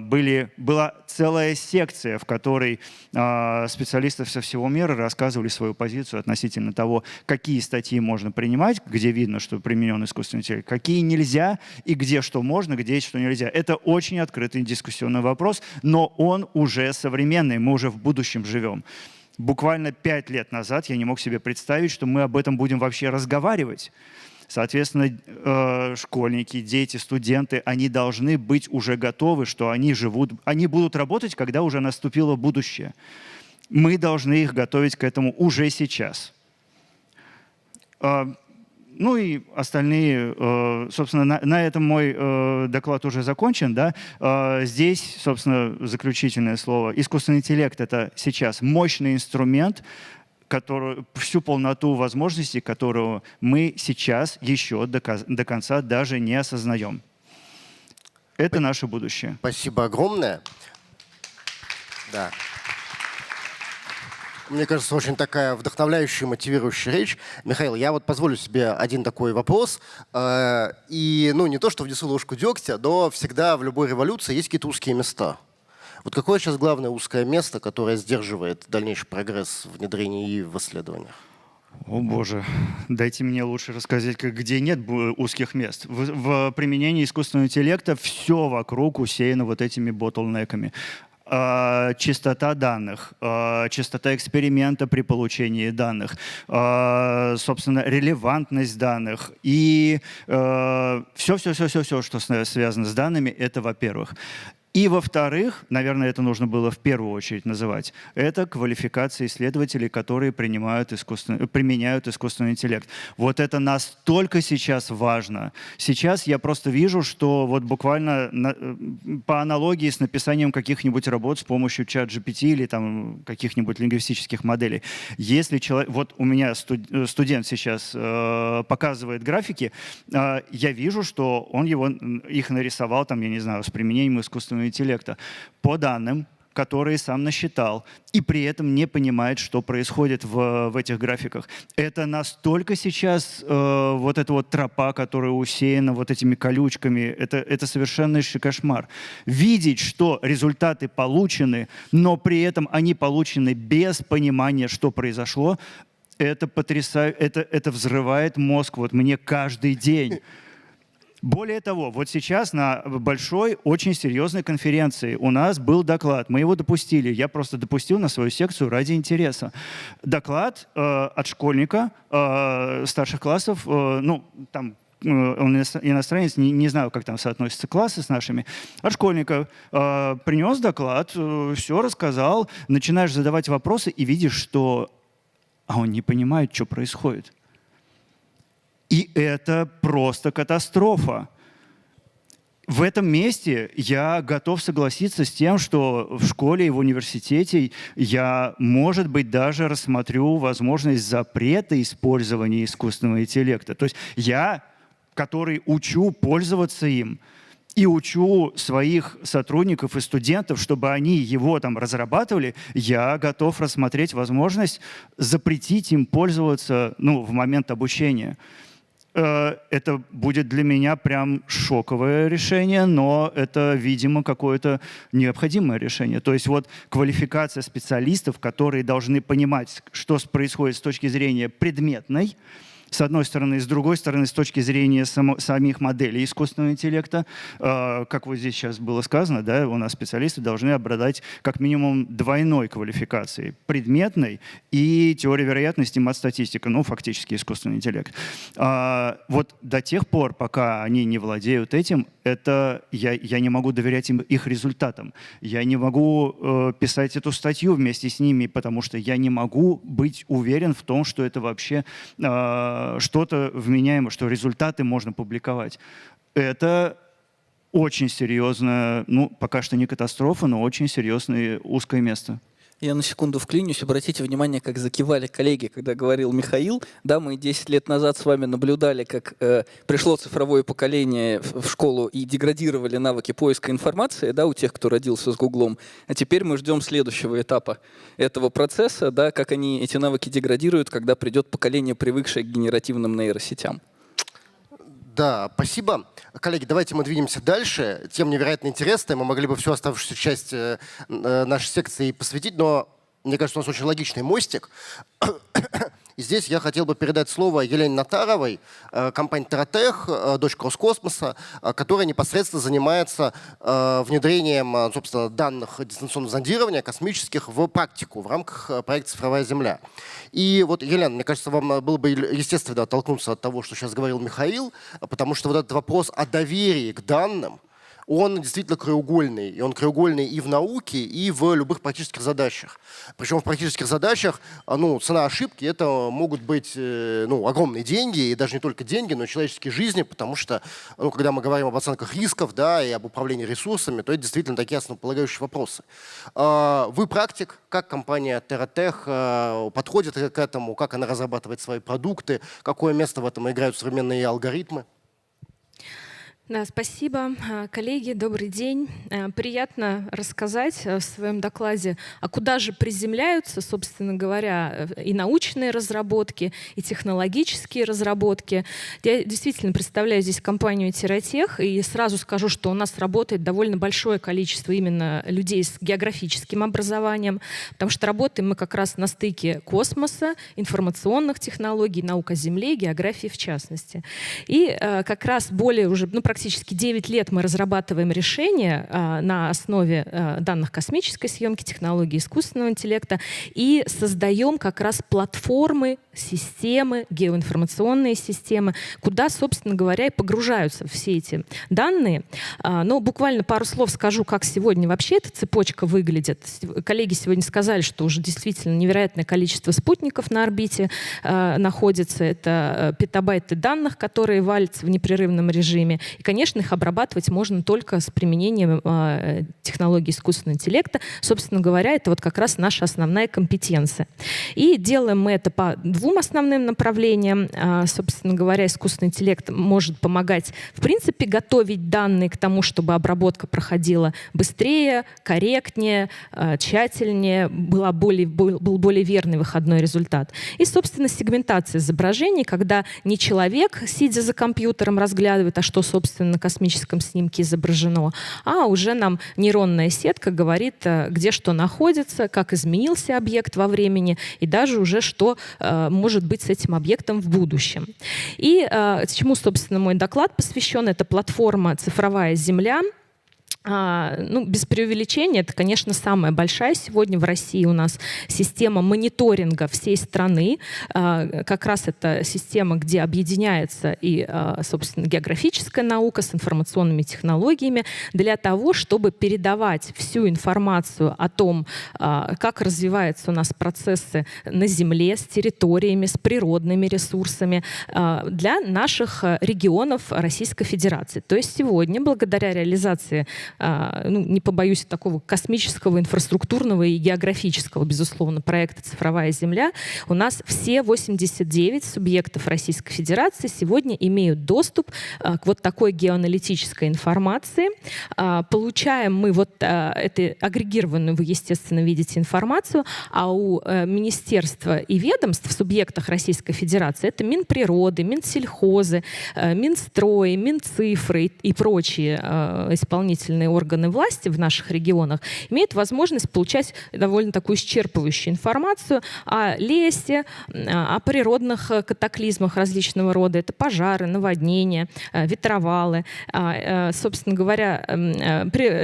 была целая секция, в которой специалисты со всего мира рассказывали свою позицию относительно того, какие статьи можно принимать, где видно, что применен искусственный интеллект, какие нельзя, и где что можно, где что нельзя. Это очень открытый дискуссионный вопрос, но он уже современный, мы уже в будущем живем. Буквально 5 лет назад я не мог себе представить, что мы об этом будем вообще разговаривать. Соответственно, школьники, дети, студенты, они должны быть уже готовы, что они будут работать, когда уже наступило будущее. Мы должны их готовить к этому уже сейчас. Ну и остальные, собственно, на этом мой доклад уже закончен. Да? Здесь, собственно, заключительное слово. Искусственный интеллект — это сейчас мощный инструмент, всю полноту возможностей, которую мы сейчас еще до конца даже не осознаем. Это наше будущее. Спасибо огромное. Да. Мне кажется, очень такая вдохновляющая, мотивирующая речь. Михаил, я вот позволю себе один такой вопрос. И, не то, что внесу ложку дегтя, но всегда в любой революции есть какие-то узкие места. Вот какое сейчас главное узкое место, которое сдерживает дальнейший прогресс в внедрении ИИ в исследованиях? О боже, дайте мне лучше рассказать, где нет узких мест. В применении искусственного интеллекта все вокруг усеяно вот этими ботлнеками. Частота данных, частота эксперимента при получении данных, собственно, релевантность данных и все, что связано с данными, это во-первых. И, во-вторых, наверное, это нужно было в первую очередь называть, это квалификация исследователей, которые применяют искусственный интеллект. Вот это настолько сейчас важно. Сейчас я просто вижу, что вот буквально по аналогии с написанием каких-нибудь работ с помощью чат-GPT или там каких-нибудь лингвистических моделей, если человек... Вот у меня студент сейчас показывает графики, я вижу, что он их нарисовал, там, я не знаю, с применением искусственного интеллекта по данным, которые сам насчитал, и при этом не понимает, что происходит в этих графиках. Это настолько сейчас вот эта вот тропа, которая усеяна вот этими колючками, это совершеннейший кошмар. Видеть, что результаты получены, но при этом они получены без понимания, что произошло, это потрясающе, это взрывает мозг вот мне каждый день. Более того, вот сейчас на большой, очень серьезной конференции у нас был доклад. Мы его допустили. Я просто допустил на свою секцию ради интереса. Доклад от школьника старших классов, ну, там, он иностранец, не знаю, как там соотносятся классы с нашими, от школьника принес доклад, все рассказал, начинаешь задавать вопросы и видишь, что он не понимает, что происходит. И это просто катастрофа. В этом месте я готов согласиться с тем, что в школе и в университете я, может быть, даже рассмотрю возможность запрета использования искусственного интеллекта. То есть я, который учу пользоваться им, и учу своих сотрудников и студентов, чтобы они его там разрабатывали, я готов рассмотреть возможность запретить им пользоваться, ну, в момент обучения. Это будет для меня прям шоковое решение, но это, видимо, какое-то необходимое решение. То есть вот квалификация специалистов, которые должны понимать, что происходит с точки зрения предметной, с одной стороны, с другой стороны, с точки зрения самих моделей искусственного интеллекта, как вот здесь сейчас было сказано, да, у нас специалисты должны обладать как минимум двойной квалификацией, предметной и теория вероятности, мат-статистика, ну, фактически искусственный интеллект. Вот до тех пор, пока они не владеют этим, это я не могу доверять им, их результатам. Я не могу писать эту статью вместе с ними, потому что я не могу быть уверен в том, что это вообще что-то вменяемое, что результаты можно публиковать. Это очень серьезное, ну, пока что не катастрофа, но очень серьезное узкое место. Я на секунду вклинюсь. Обратите внимание, как закивали коллеги, когда говорил Михаил. Да, мы 10 лет назад с вами наблюдали, как пришло цифровое поколение в школу и деградировали навыки поиска информации, да, у тех, кто родился с Гуглом. А теперь мы ждем следующего этапа этого процесса, да, как они эти навыки деградируют, когда придет поколение, привыкшее к генеративным нейросетям. Да, спасибо. Коллеги, давайте мы двинемся дальше. Тема невероятно интересная. Мы могли бы всю оставшуюся часть нашей секции посвятить, но мне кажется, у нас очень логичный мостик. И здесь я хотел бы передать слово Елене Натаровой, компании TerraTech, дочка Роскосмоса, которая непосредственно занимается внедрением, собственно, данных дистанционного зондирования космических в практику в рамках проекта «Цифровая Земля». И вот, Елена, мне кажется, вам было бы естественно оттолкнуться от того, что сейчас говорил Михаил, потому что вот этот вопрос о доверии к данным, он действительно краеугольный. И он краеугольный и в науке, и в любых практических задачах. Причем в практических задачах ну, цена ошибки это могут быть ну, огромные деньги, и даже не только деньги, но и человеческие жизни, потому что ну, когда мы говорим об оценках рисков, да, и об управлении ресурсами, то это действительно такие основополагающие вопросы. Вы практик, как компания TerraTech подходит к этому, как она разрабатывает свои продукты, какое место в этом играют современные алгоритмы? Да, спасибо. Коллеги, добрый день. Приятно рассказать в своем докладе, а куда же приземляются, собственно говоря, и научные разработки, и технологические разработки. Я действительно представляю здесь компанию TerraTech, и сразу скажу, что у нас работает довольно большое количество именно людей с географическим образованием, потому что работаем мы как раз на стыке космоса, информационных технологий, наука Земли, географии в частности. И как раз более уже, практически 9 лет мы разрабатываем решения на основе данных космической съемки, технологий искусственного интеллекта и создаем как раз платформы, системы, геоинформационные системы, куда, собственно говоря, и погружаются все эти данные. Но буквально пару слов скажу, как сегодня вообще эта цепочка выглядит. Коллеги сегодня сказали, что уже действительно невероятное количество спутников на орбите находится. Это петабайты данных, которые валятся в непрерывном режиме. И, конечно, их обрабатывать можно только с применением технологий искусственного интеллекта. Собственно говоря, это вот как раз наша основная компетенция. И делаем мы это по двум основным направлениям. Собственно говоря, искусственный интеллект может помогать, в принципе, готовить данные к тому, чтобы обработка проходила быстрее, корректнее, тщательнее, был более верный выходной результат. И, собственно, сегментация изображений, когда не человек, сидя за компьютером, разглядывает, а что, собственно, на космическом снимке изображено, а уже нам нейронная сетка говорит, где что находится, как изменился объект во времени, и даже уже что может быть с этим объектом в будущем. И чему, собственно, мой доклад посвящен, это платформа «Цифровая Земля». Без преувеличения, это, конечно, самая большая сегодня в России у нас система мониторинга всей страны. Как раз это система, где объединяется и, собственно, географическая наука с информационными технологиями для того, чтобы передавать всю информацию о том, как развиваются у нас процессы на Земле, с территориями, с природными ресурсами для наших регионов Российской Федерации. То есть сегодня, благодаря реализации не побоюсь такого космического, инфраструктурного и географического, безусловно, проекта «Цифровая Земля», у нас все 89 субъектов Российской Федерации сегодня имеют доступ к вот такой геоаналитической информации. Получаем мы вот эту агрегированную, вы, естественно, видите информацию, а у министерства и ведомств в субъектах Российской Федерации это Минприроды, Минсельхозы, Минстрой, Минцифры и прочие исполнительные органы власти в наших регионах имеют возможность получать довольно такую исчерпывающую информацию о лесе, о природных катаклизмах различного рода. Это пожары, наводнения, ветровалы, собственно говоря,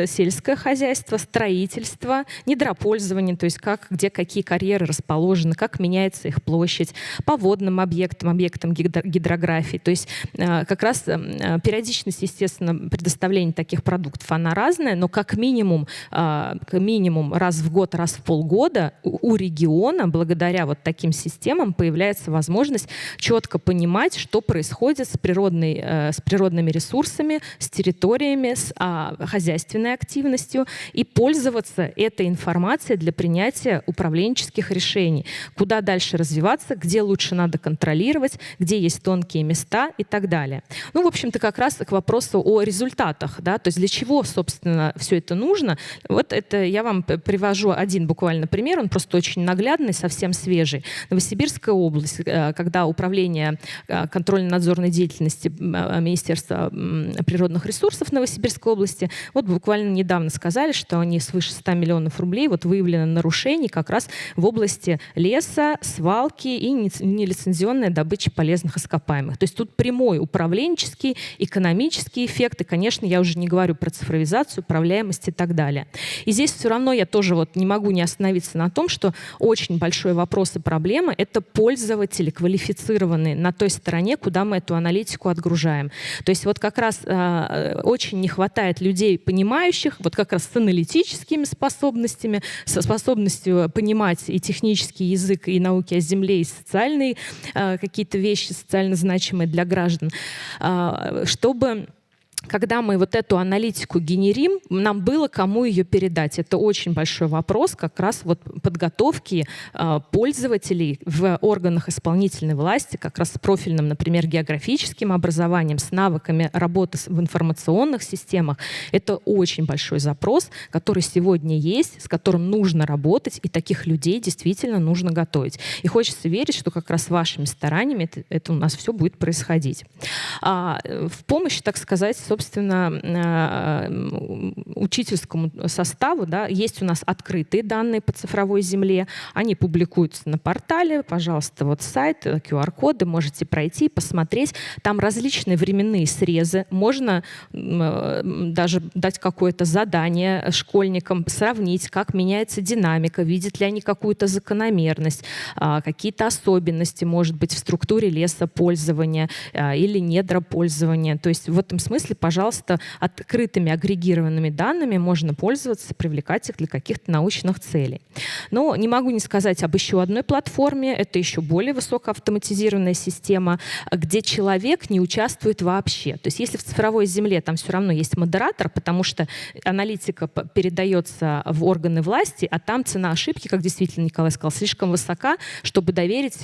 сельское хозяйство, строительство, недропользование, то есть где какие карьеры расположены, как меняется их площадь, по водным объектам, объектам гидрографии. То есть как раз периодичность, естественно, предоставления таких продуктов, она разная, но как минимум раз в год, раз в полгода у региона, благодаря вот таким системам, появляется возможность четко понимать, что происходит с природными ресурсами, с территориями, с хозяйственной активностью, и пользоваться этой информацией для принятия управленческих решений. Куда дальше развиваться, где лучше надо контролировать, где есть тонкие места и так далее. В общем-то, как раз к вопросу о результатах. Да? То есть для чего, собственно, все это нужно? Вот это я вам привожу один буквально пример, он просто очень наглядный, совсем свежий. Новосибирская область, когда управление контрольно-надзорной деятельности Министерства природных ресурсов Новосибирской области вот буквально недавно сказали, что они свыше 100 миллионов рублей вот выявлено нарушений как раз в области леса, свалки и нелицензионной добычи полезных ископаемых. То есть тут прямой управленческий, экономический эффект, и, конечно, я уже не говорю про цифровизацию, управляемость и так далее. И здесь все равно я тоже вот не могу не остановиться на том, что очень большой вопрос и проблема — это пользователи квалифицированные на той стороне, куда мы эту аналитику отгружаем. То есть вот как раз очень не хватает людей, понимающих, вот как раз с аналитическими способностями, со способностью понимать и технический язык, и науки о Земле, и социальные какие-то вещи, социально значимые для граждан, чтобы когда мы вот эту аналитику генерим, нам было кому ее передать. Это очень большой вопрос как раз вот подготовки пользователей в органах исполнительной власти, как раз с профильным, например, географическим образованием, с навыками работы в информационных системах. Это очень большой запрос, который сегодня есть, с которым нужно работать, и таких людей действительно нужно готовить. И хочется верить, что как раз вашими стараниями это у нас все будет происходить. В помощь, так сказать, собственно, учительскому составу, да, есть у нас открытые данные по цифровой земле, они публикуются на портале, пожалуйста, вот сайт, QR-коды, можете пройти, посмотреть, там различные временные срезы, можно даже дать какое-то задание школьникам, сравнить, как меняется динамика, видят ли они какую-то закономерность, какие-то особенности, может быть, в структуре лесопользования или недропользования. То есть в этом смысле, пожалуйста, открытыми агрегированными данными можно пользоваться, привлекать их для каких-то научных целей. Но не могу не сказать об еще одной платформе. Это еще более высокоавтоматизированная система, где человек не участвует вообще. То есть если в цифровой земле там все равно есть модератор, потому что аналитика передается в органы власти, а там цена ошибки, как действительно Николай сказал, слишком высока, чтобы доверить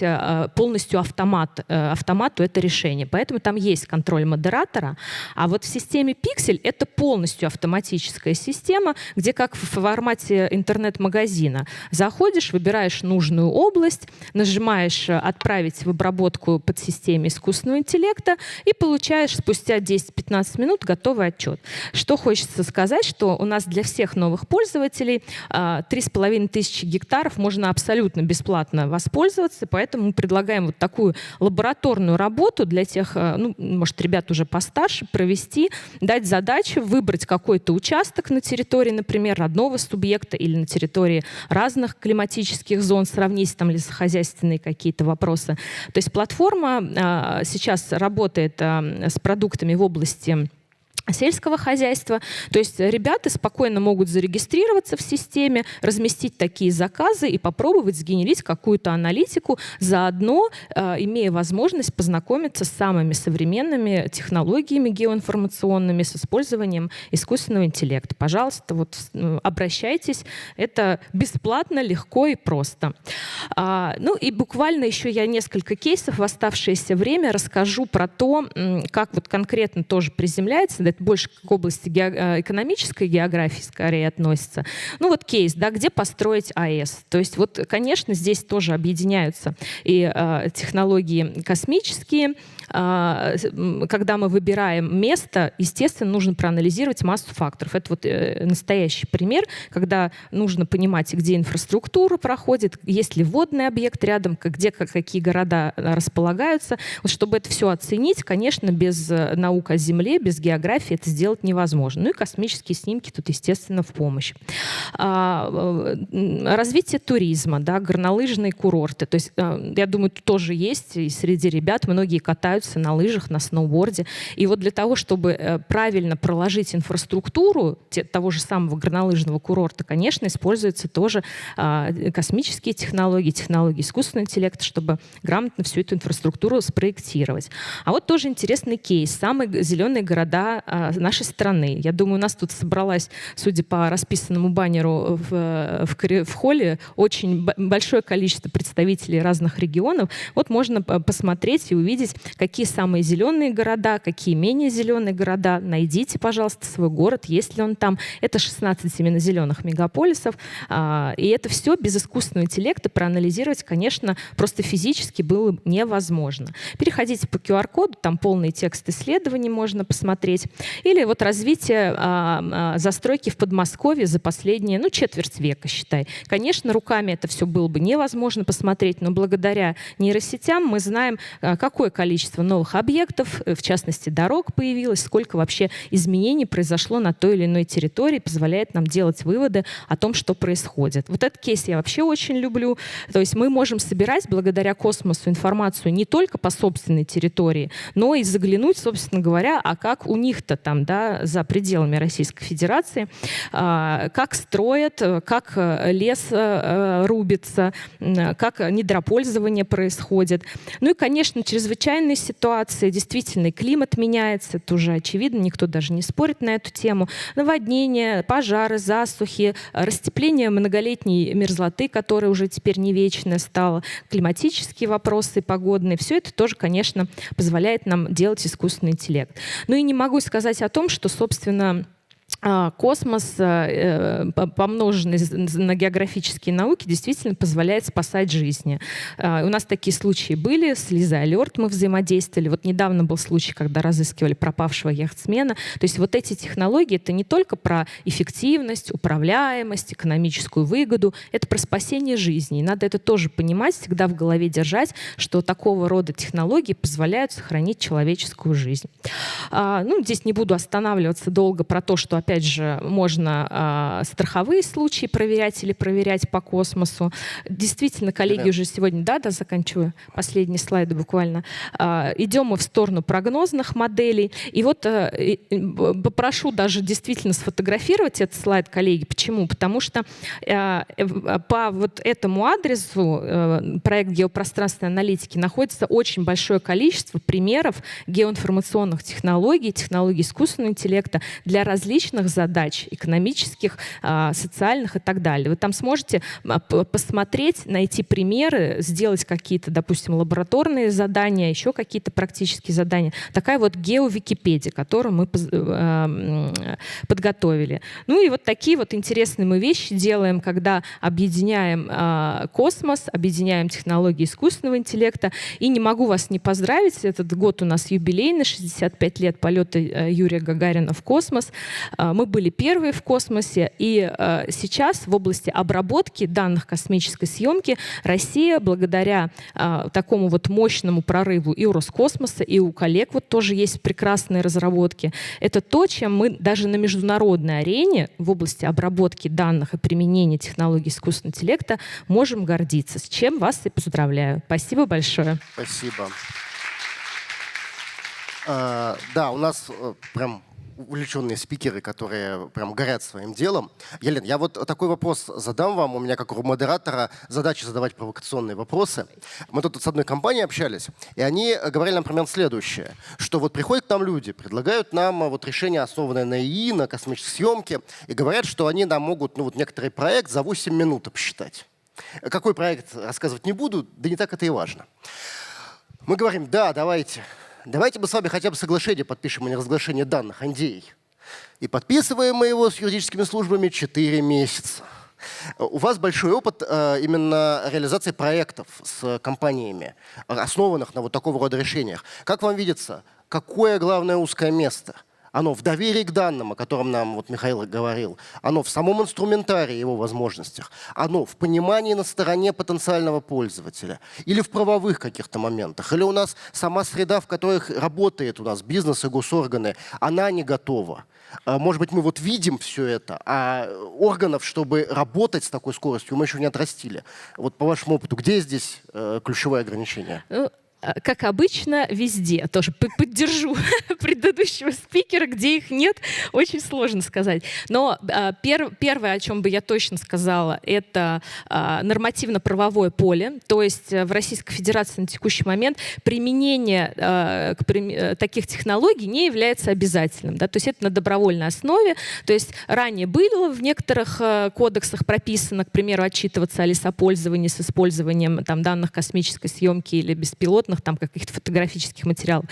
полностью автомату это решение. Поэтому там есть контроль модератора, а вот в системе Pixel это полностью автоматическая система, где как в формате интернет-магазина. Заходишь, выбираешь нужную область, нажимаешь «Отправить в обработку под системе искусственного интеллекта» и получаешь спустя 10-15 минут готовый отчет. Что хочется сказать, что у нас для всех новых пользователей 3500 гектаров можно абсолютно бесплатно воспользоваться, поэтому мы предлагаем вот такую лабораторную работу для тех, ну, может, ребят уже постарше, провести, дать задачу, выбрать какой-то участок на территории, например, родного субъекта или на территории разных климатических зон, сравнить там лесохозяйственные какие-то вопросы. То есть платформа сейчас работает с продуктами в области сельского хозяйства. То есть ребята спокойно могут зарегистрироваться в системе, разместить такие заказы и попробовать сгенерить какую-то аналитику, заодно имея возможность познакомиться с самыми современными технологиями геоинформационными, с использованием искусственного интеллекта. Пожалуйста, вот обращайтесь. Это бесплатно, легко и просто. Ну и буквально еще я несколько кейсов в оставшееся время расскажу про то, как вот конкретно тоже приземляется, это больше к области экономической географии скорее относится. Ну вот кейс, да, где построить АЭС. То есть вот, конечно, здесь тоже объединяются и технологии космические. Когда мы выбираем место, естественно, нужно проанализировать массу факторов. Это вот настоящий пример, когда нужно понимать, где инфраструктура проходит, есть ли водный объект рядом, где какие города располагаются. Вот чтобы это все оценить, конечно, без наук о Земле, без географии это сделать невозможно. Ну и космические снимки тут, естественно, в помощь. Развитие туризма, да, горнолыжные курорты. То есть, я думаю, тут тоже есть и среди ребят многие катаются на лыжах, на сноуборде. И вот для того, чтобы правильно проложить инфраструктуру того же самого горнолыжного курорта, конечно, используются тоже космические технологии, технологии искусственного интеллекта, чтобы грамотно всю эту инфраструктуру спроектировать. А вот тоже интересный кейс. Самые зеленые города нашей страны. Я думаю, у нас тут собралась, судя по расписанному баннеру в холле, очень большое количество представителей разных регионов. Вот можно посмотреть и увидеть, какие самые зеленые города, какие менее зеленые города. Найдите, пожалуйста, свой город, есть ли он там. Это 16 именно зеленых мегаполисов. И это все без искусственного интеллекта проанализировать, конечно, просто физически было невозможно. Переходите по QR-коду, там полный текст исследований можно посмотреть. Или вот развитие застройки в Подмосковье за последние, четверть века, считай. Конечно, руками это все было бы невозможно посмотреть, но благодаря нейросетям мы знаем, какое количество новых объектов, в частности, дорог появилось, сколько вообще изменений произошло на той или иной территории, позволяет нам делать выводы о том, что происходит. Вот этот кейс я вообще очень люблю. То есть мы можем собирать благодаря космосу информацию не только по собственной территории, но и заглянуть, собственно говоря, а как у них-то там, да, за пределами Российской Федерации, как строят, как лес рубится, как недропользование происходит. Ну и, конечно, чрезвычайные ситуации, действительно, и климат меняется, это уже очевидно, никто даже не спорит на эту тему. Наводнения, пожары, засухи, растепление многолетней мерзлоты, которая уже теперь не вечная стала, климатические вопросы, погодные, все это тоже, конечно, позволяет нам делать искусственный интеллект. Ну и не могу сказать о том, что, собственно, космос, помноженный на географические науки, действительно позволяет спасать жизни. У нас такие случаи были, с Лизой Алерт мы взаимодействовали. Вот недавно был случай, когда разыскивали пропавшего яхтсмена. То есть вот эти технологии — это не только про эффективность, управляемость, экономическую выгоду, это про спасение жизни. И надо это тоже понимать, всегда в голове держать, что такого рода технологии позволяют сохранить человеческую жизнь. Здесь не буду останавливаться долго про то, что, опять же, можно страховые случаи проверять или проверять по космосу. Действительно, коллеги уже сегодня... Да, заканчиваю. Последние слайды буквально. Идем мы в сторону прогнозных моделей. И вот попрошу даже действительно сфотографировать этот слайд, коллеги. Почему? Потому что по вот этому адресу проект геопространственной аналитики находится очень большое количество примеров геоинформационных технологий, технологий искусственного интеллекта для различных научных задач, экономических, социальных и так далее. Вы там сможете посмотреть, найти примеры, сделать какие-то, допустим, лабораторные задания, еще какие-то практические задания. Такая вот геовикипедия, которую мы подготовили. Ну и вот такие вот интересные мы вещи делаем, когда объединяем космос, объединяем технологии искусственного интеллекта. И не могу вас не поздравить, этот год у нас юбилейный, 65 лет полета Юрия Гагарина в космос. Мы были первые в космосе, и сейчас в области обработки данных космической съемки Россия, благодаря такому вот мощному прорыву и у Роскосмоса, и у коллег вот тоже есть прекрасные разработки. Это то, чем мы даже на международной арене в области обработки данных и применения технологий искусственного интеллекта можем гордиться, с чем вас и поздравляю. Спасибо большое. Спасибо. Да, у нас прям увлеченные спикеры, которые прям горят своим делом. Елена, я вот такой вопрос задам вам. У меня, как у модератора, задача задавать провокационные вопросы. Мы тут с одной компанией общались, и они говорили нам примерно следующее, что вот приходят к нам люди, предлагают нам вот решение, основанное на ИИ, на космической съемке, и говорят, что они нам могут вот некоторый проект за 8 минут обсчитать. Какой проект, рассказывать не буду, да не так это и важно. Мы говорим, да, давайте мы с вами хотя бы соглашение подпишем о неразглашении данных, NDA. И подписываем мы его с юридическими службами 4 месяца. У вас большой опыт именно реализации проектов с компаниями, основанных на вот такого рода решениях. Как вам видится, какое главное узкое место? Оно в доверии к данным, о котором нам вот Михаил говорил. Оно в самом инструментарии, его возможностях. Оно в понимании на стороне потенциального пользователя. Или в правовых каких-то моментах. Или у нас сама среда, в которой работает у нас бизнес и госорганы, она не готова. Может быть, мы вот видим все это, а органов, чтобы работать с такой скоростью, мы еще не отрастили. Вот по вашему опыту, где здесь ключевое ограничение? Как обычно, везде. Тоже поддержу предыдущего спикера, где их нет, очень сложно сказать. Но первое, о чем бы я точно сказала, это нормативно-правовое поле. То есть в Российской Федерации на текущий момент применение таких технологий не является обязательным. Да? То есть это на добровольной основе. То есть ранее было в некоторых кодексах прописано, к примеру, отчитываться о лесопользовании с использованием там, данных космической съемки или беспилотных там каких-то фотографических материалов,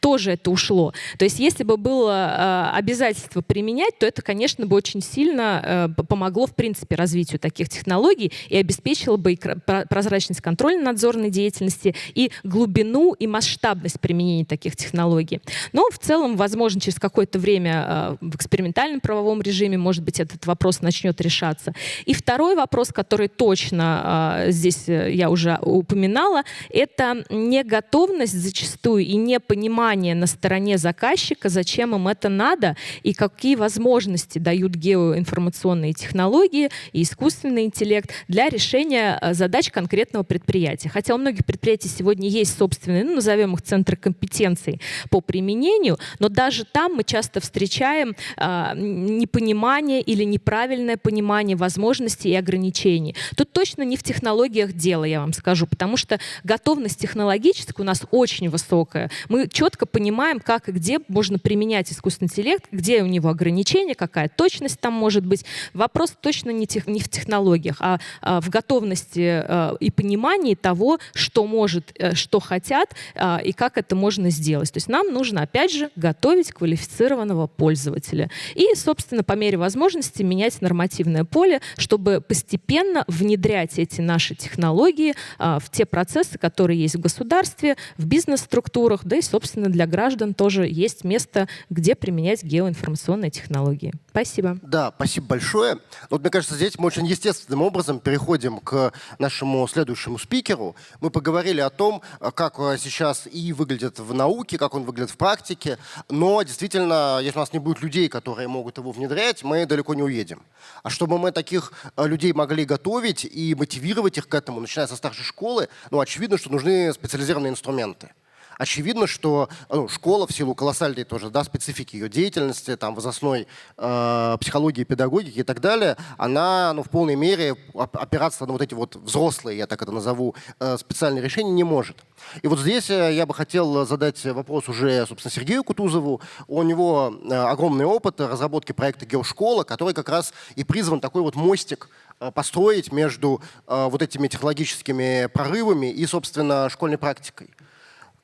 тоже это ушло. То есть если бы было обязательство применять, то это, конечно, бы очень сильно помогло, в принципе, развитию таких технологий и обеспечило бы и прозрачность контрольно-надзорной деятельности, и глубину, и масштабность применения таких технологий. Но в целом, возможно, через какое-то время в экспериментальном правовом режиме, может быть, этот вопрос начнет решаться. И второй вопрос, который точно здесь я уже упоминала, это неготовность зачастую и непонимание на стороне заказчика, зачем им это надо и какие возможности дают геоинформационные технологии и искусственный интеллект для решения задач конкретного предприятия. Хотя у многих предприятий сегодня есть собственные, назовем их центры компетенций по применению, но даже там мы часто встречаем непонимание или неправильное понимание возможностей и ограничений. Тут точно не в технологиях дело, я вам скажу, потому что готовность технологическая у нас очень высокая. Мы четко понимаем, как и где можно применять искусственный интеллект, где у него ограничения, какая точность там может быть. Вопрос точно не в технологиях, а в готовности и понимании того, что может, что хотят и как это можно сделать. То есть нам нужно, опять же, готовить квалифицированного пользователя. И, собственно, по мере возможности менять нормативное поле, чтобы постепенно внедрять эти наши технологии в те процессы, которые есть в государстве, в бизнес-структурах, да и, собственно, для граждан тоже есть место, где применять геоинформационные технологии. Спасибо. Да, спасибо большое. Вот, мне кажется, здесь мы очень естественным образом переходим к нашему следующему спикеру. Мы поговорили о том, как сейчас ИИ выглядит в науке, как он выглядит в практике, но действительно, если у нас не будет людей, которые могут его внедрять, мы далеко не уедем. А чтобы мы таких людей могли готовить и мотивировать их к этому, начиная со старшей школы, ну, очевидно, что нужны специализированные инструменты. Очевидно, что школа в силу колоссальной тоже, да, специфики ее деятельности, там, возрастной психологии, педагогики и так далее, она в полной мере опираться на вот эти вот взрослые, я так это назову, специальные решения не может. И вот здесь я бы хотел задать вопрос уже, собственно, Сергею Кутузову. У него огромный опыт разработки проекта «Геошкола», который как раз и призван такой вот мостик построить между вот этими технологическими прорывами и, собственно, школьной практикой.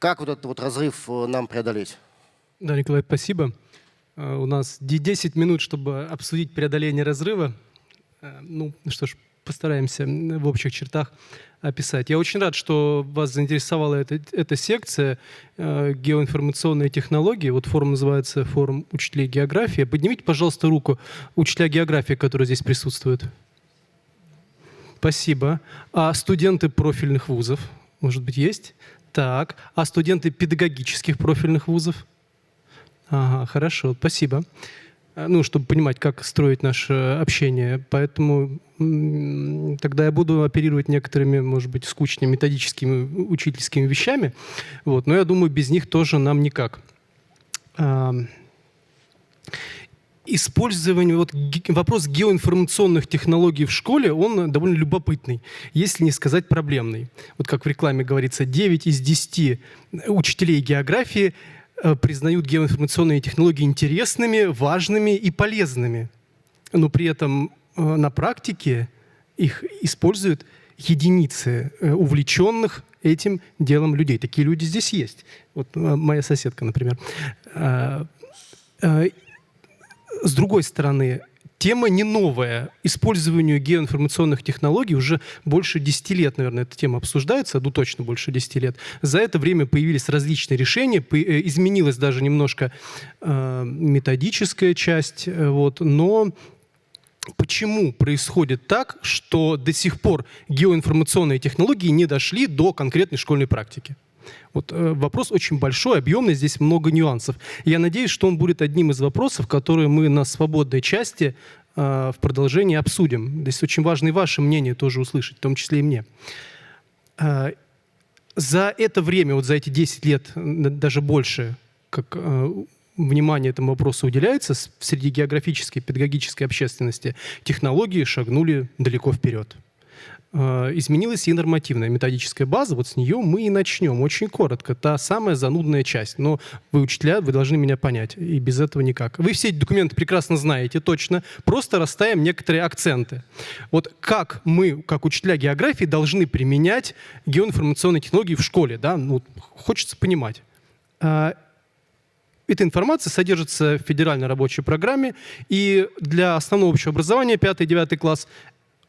Как вот этот вот разрыв нам преодолеть? Да, Николай, спасибо. У нас 10 минут, чтобы обсудить преодоление разрыва. Ну что ж, постараемся в общих чертах описать. Я очень рад, что вас заинтересовала эта секция геоинформационные технологии. Вот форум называется «Форум учителей географии». Поднимите, пожалуйста, руку учителя географии, которые здесь присутствуют. Спасибо. А студенты профильных вузов, может быть, есть? Так. А студенты педагогических профильных вузов? Ага, хорошо, спасибо. Ну, чтобы понимать, как строить наше общение. Поэтому тогда я буду оперировать некоторыми, может быть, скучными методическими, учительскими вещами. Вот. Но я думаю, без них тоже нам никак. Использование, вот вопрос геоинформационных технологий в школе, он довольно любопытный, если не сказать проблемный. Вот как в рекламе говорится, 9 из 10 учителей географии признают геоинформационные технологии интересными, важными и полезными. Но при этом на практике их используют единицы увлеченных этим делом людей. Такие люди здесь есть. Вот моя соседка, например. С другой стороны, тема не новая. Использованию геоинформационных технологий уже больше 10 лет, наверное, эта тема обсуждается, ну точно больше 10 лет. За это время появились различные решения, изменилась даже немножко методическая часть. Вот, но почему происходит так, что до сих пор геоинформационные технологии не дошли до конкретной школьной практики? Вот вопрос очень большой, объемный, здесь много нюансов. Я надеюсь, что он будет одним из вопросов, которые мы на свободной части в продолжении обсудим. Здесь очень важно и ваше мнение тоже услышать, в том числе и мне. За это время, вот за эти 10 лет, даже больше, как внимание этому вопросу уделяется среди географической и педагогической общественности, технологии шагнули далеко вперед. Изменилась и нормативная методическая база, вот с нее мы и начнем. Очень коротко, та самая занудная часть. Но вы, учителя, вы должны меня понять, и без этого никак. Вы все эти документы прекрасно знаете, точно, просто расставим некоторые акценты. Вот как мы, как учителя географии, должны применять геоинформационные технологии в школе, да? Ну, хочется понимать. Эта информация содержится в федеральной рабочей программе, и для основного общего образования 5-9 класс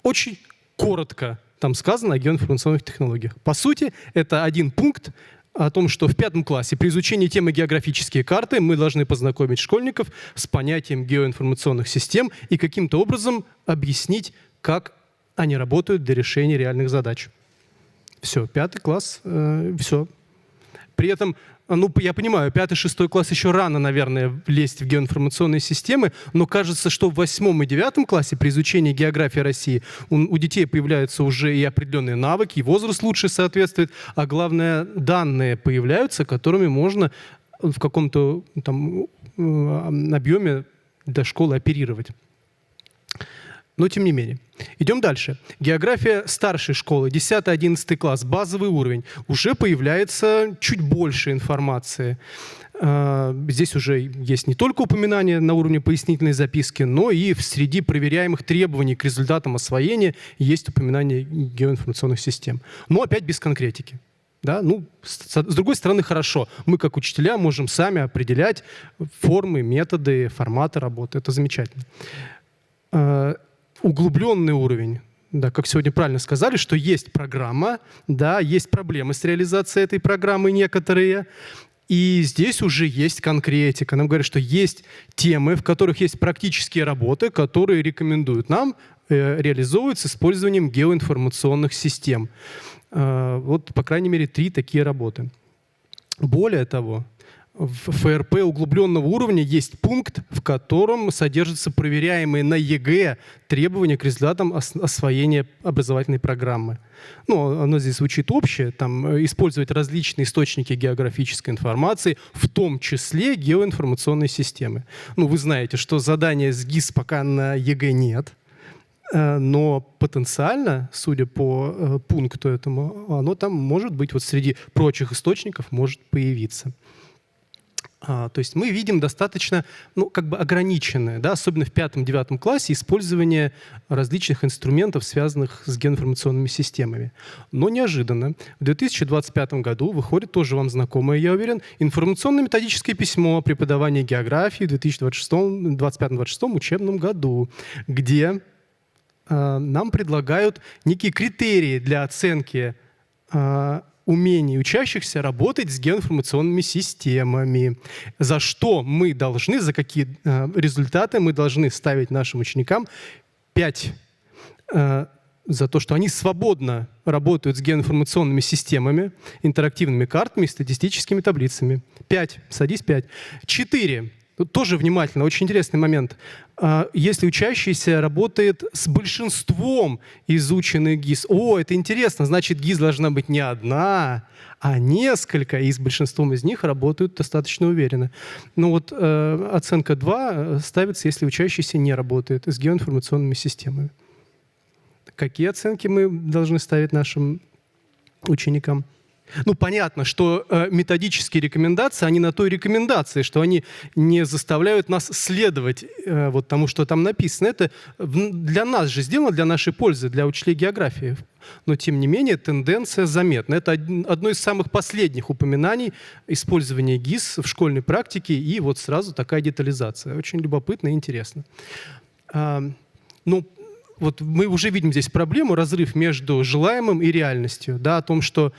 очень коротко там сказано о геоинформационных технологиях. По сути, это один пункт о том, что в 5 классе при изучении темы географические карты мы должны познакомить школьников с понятием геоинформационных систем и каким-то образом объяснить, как они работают для решения реальных задач. Все, 5 класс, все. При этом, ну, я понимаю, 5-6 класс еще рано, наверное, лезть в геоинформационные системы, но кажется, что в 8 и 9 классе при изучении географии России у детей появляются уже и определенные навыки, и возраст лучше соответствует, а главное, данные появляются, которыми можно в каком-то там объеме до школы оперировать. Но тем не менее. Идем дальше. География старшей школы, 10-11 класс, базовый уровень. Уже появляется чуть больше информации. Здесь уже есть не только упоминания на уровне пояснительной записки, но и среди проверяемых требований к результатам освоения есть упоминание геоинформационных систем. Но опять без конкретики. Да? Ну, с другой стороны, хорошо. Мы, как учителя, можем сами определять формы, методы, форматы работы. Это замечательно. Углубленный уровень, да, как сегодня правильно сказали, что есть программа, да, есть проблемы с реализацией этой программы некоторые, и здесь уже есть конкретика. Нам говорят, что есть темы, в которых есть практические работы, которые рекомендуют нам реализовывать с использованием геоинформационных систем. Вот, по крайней мере, 3 такие работы. Более того, в ФРП углубленного уровня есть пункт, в котором содержатся проверяемые на ЕГЭ требования к результатам освоения образовательной программы. Ну, оно здесь звучит общее, там использовать различные источники географической информации, в том числе геоинформационные системы. Ну, вы знаете, что задания с ГИС пока на ЕГЭ нет, но потенциально, судя по пункту этому, оно там может быть, вот среди прочих источников может появиться. То есть мы видим достаточно, ну, как бы ограниченное, да, особенно в 5-9 классе, использование различных инструментов, связанных с геоинформационными системами. Но неожиданно в 2025 году выходит тоже вам знакомое, я уверен, информационно-методическое письмо о преподавании географии в 2025-2026 учебном году, где нам предлагают некие критерии для оценки умений учащихся работать с геоинформационными системами, за что мы должны, за какие результаты мы должны ставить нашим ученикам 5 за то, что они свободно работают с геоинформационными системами, интерактивными картами и статистическими таблицами. 5. Садись 5. 4. Тут тоже внимательно, очень интересный момент. Если учащийся работает с большинством изученных ГИС, это интересно, значит, ГИС должна быть не одна, а несколько, и с большинством из них работают достаточно уверенно. Ну вот оценка 2 ставится, если учащийся не работает с геоинформационными системами. Какие оценки мы должны ставить нашим ученикам? Ну, понятно, что методические рекомендации, они на той рекомендации, что они не заставляют нас следовать вот тому, что там написано. Это для нас же сделано, для нашей пользы, для учителей географии. Но, тем не менее, тенденция заметна. Это одно из самых последних упоминаний использования ГИС в школьной практике, и вот сразу такая детализация. Очень любопытно и интересно. Ну, вот мы уже видим здесь проблему, разрыв между желаемым и реальностью, да, о том, что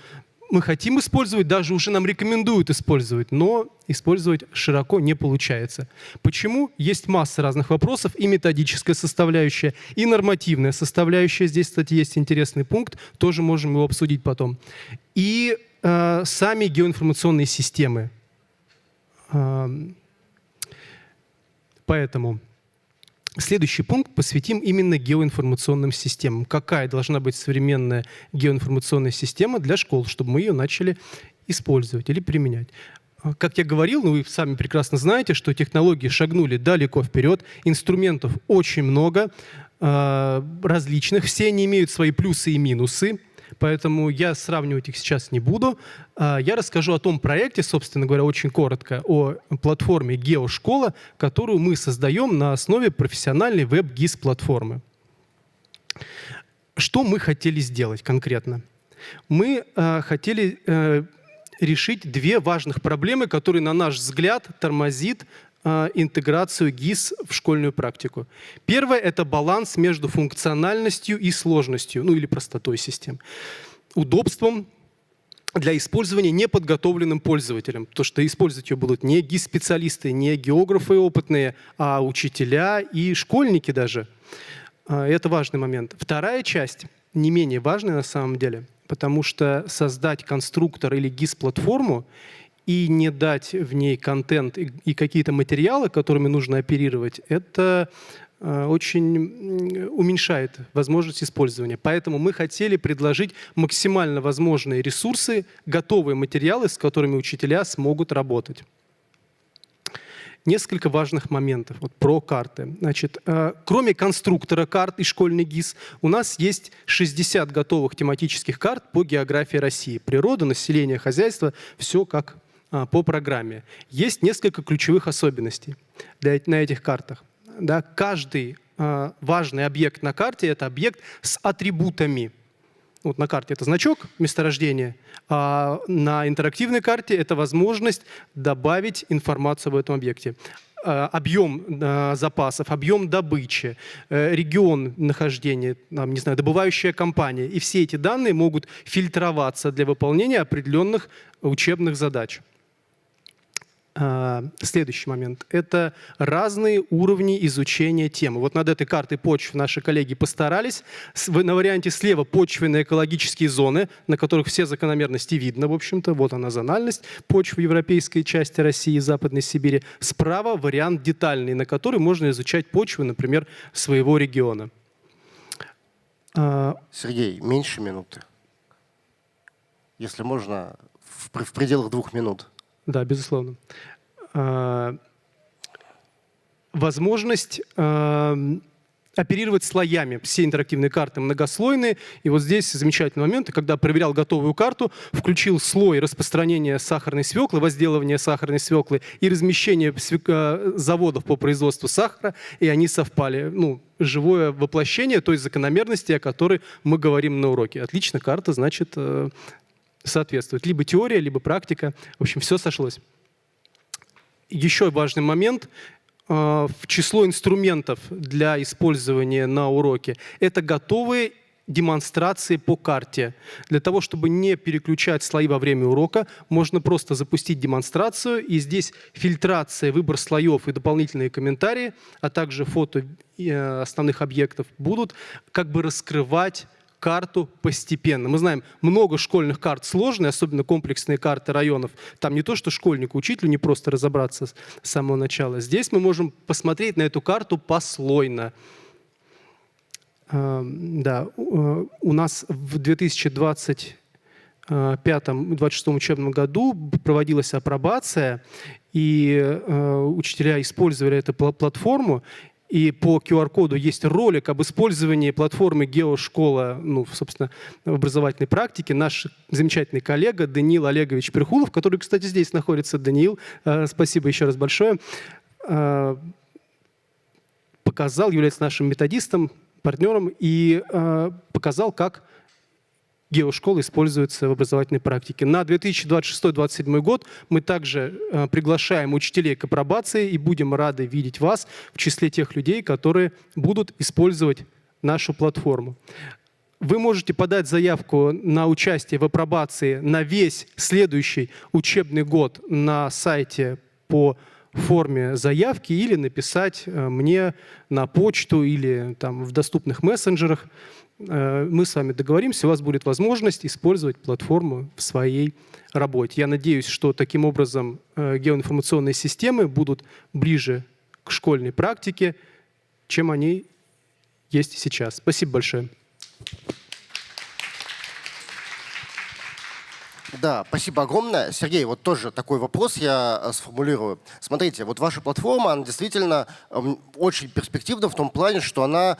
мы хотим использовать, даже уже нам рекомендуют использовать, но использовать широко не получается. Почему? Есть масса разных вопросов, и методическая составляющая, и нормативная составляющая. Здесь, кстати, есть интересный пункт, тоже можем его обсудить потом. И сами геоинформационные системы. Поэтому следующий пункт посвятим именно геоинформационным системам. Какая должна быть современная геоинформационная система для школ, чтобы мы ее начали использовать или применять. Как я говорил, вы сами прекрасно знаете, что технологии шагнули далеко вперед, инструментов очень много, различных, все они имеют свои плюсы и минусы. Поэтому я сравнивать их сейчас не буду. Я расскажу о том проекте, собственно говоря, очень коротко, о платформе «Геошкола», которую мы создаем на основе профессиональной веб-ГИС-платформы. Что мы хотели сделать конкретно? Мы хотели решить 2 важных проблемы, которые, на наш взгляд, тормозит интеграцию ГИС в школьную практику. Первое – это баланс между функциональностью и сложностью, ну или простотой систем. Удобством для использования неподготовленным пользователям, потому что использовать ее будут не ГИС-специалисты, не географы опытные, а учителя и школьники даже. Это важный момент. Вторая часть, не менее важная на самом деле, потому что создать конструктор или ГИС-платформу и не дать в ней контент и какие-то материалы, которыми нужно оперировать, это очень уменьшает возможность использования. Поэтому мы хотели предложить максимально возможные ресурсы, готовые материалы, с которыми учителя смогут работать. Несколько важных моментов про карты. Значит, кроме конструктора карт и школьный ГИС, у нас есть 60 готовых тематических карт по географии России. Природа, население, хозяйство, все как по программе. Есть несколько ключевых особенностей на этих картах. Да, каждый важный объект на карте – это объект с атрибутами. Вот на карте это значок месторождения, а на интерактивной карте это возможность добавить информацию об этом объекте. Объем запасов, объем добычи, регион нахождения, не знаю, добывающая компания. И все эти данные могут фильтроваться для выполнения определенных учебных задач. Следующий момент – это разные уровни изучения темы. Вот над этой картой почв наши коллеги постарались. На варианте слева почвенные экологические зоны, на которых все закономерности видно, в общем-то. Вот она зональность почв в европейской части России и Западной Сибири. Справа вариант детальный, на который можно изучать почвы, например, своего региона. Сергей, меньше минуты. Если можно, в пределах 2 минут. Да, безусловно. Возможность оперировать слоями. Все интерактивные карты многослойные. И вот здесь замечательный момент. Когда проверял готовую карту, включил слой распространения сахарной свеклы, возделывания сахарной свеклы и размещение заводов по производству сахара, и они совпали. Ну, живое воплощение той закономерности, о которой мы говорим на уроке. Отлично, карта, значит, соответствует. Либо теория, либо практика. В общем, все сошлось. Еще важный момент. В число инструментов для использования на уроке – это готовые демонстрации по карте. Для того, чтобы не переключать слои во время урока, можно просто запустить демонстрацию, и здесь фильтрация, выбор слоев и дополнительные комментарии, а также фото основных объектов будут как бы раскрывать карту постепенно. Мы знаем, много школьных карт сложные, особенно комплексные карты районов. Там не то, что школьнику, учителю не просто разобраться с самого начала. Здесь мы можем посмотреть на эту карту послойно. Да, у нас в 2025-2026 учебном году проводилась апробация, и учителя использовали эту платформу. И по QR-коду есть ролик об использовании платформы «Геошкола», ну, собственно, в образовательной практике. Наш замечательный коллега Даниил Олегович Перхулов, который, кстати, здесь находится. Даниил, спасибо еще раз большое, показал, является нашим методистом, партнером, и показал, как геошкола используется в образовательной практике. На 2026-2027 год мы также приглашаем учителей к апробации и будем рады видеть вас в числе тех людей, которые будут использовать нашу платформу. Вы можете подать заявку на участие в апробации на весь следующий учебный год на сайте по форме заявки или написать мне на почту или там, в доступных мессенджерах. Мы с вами договоримся, у вас будет возможность использовать платформу в своей работе. Я надеюсь, что таким образом геоинформационные системы будут ближе к школьной практике, чем они есть сейчас. Спасибо большое. Да, спасибо огромное. Сергей, вот тоже такой вопрос я сформулирую. Смотрите, вот ваша платформа, она действительно очень перспективна в том плане, что она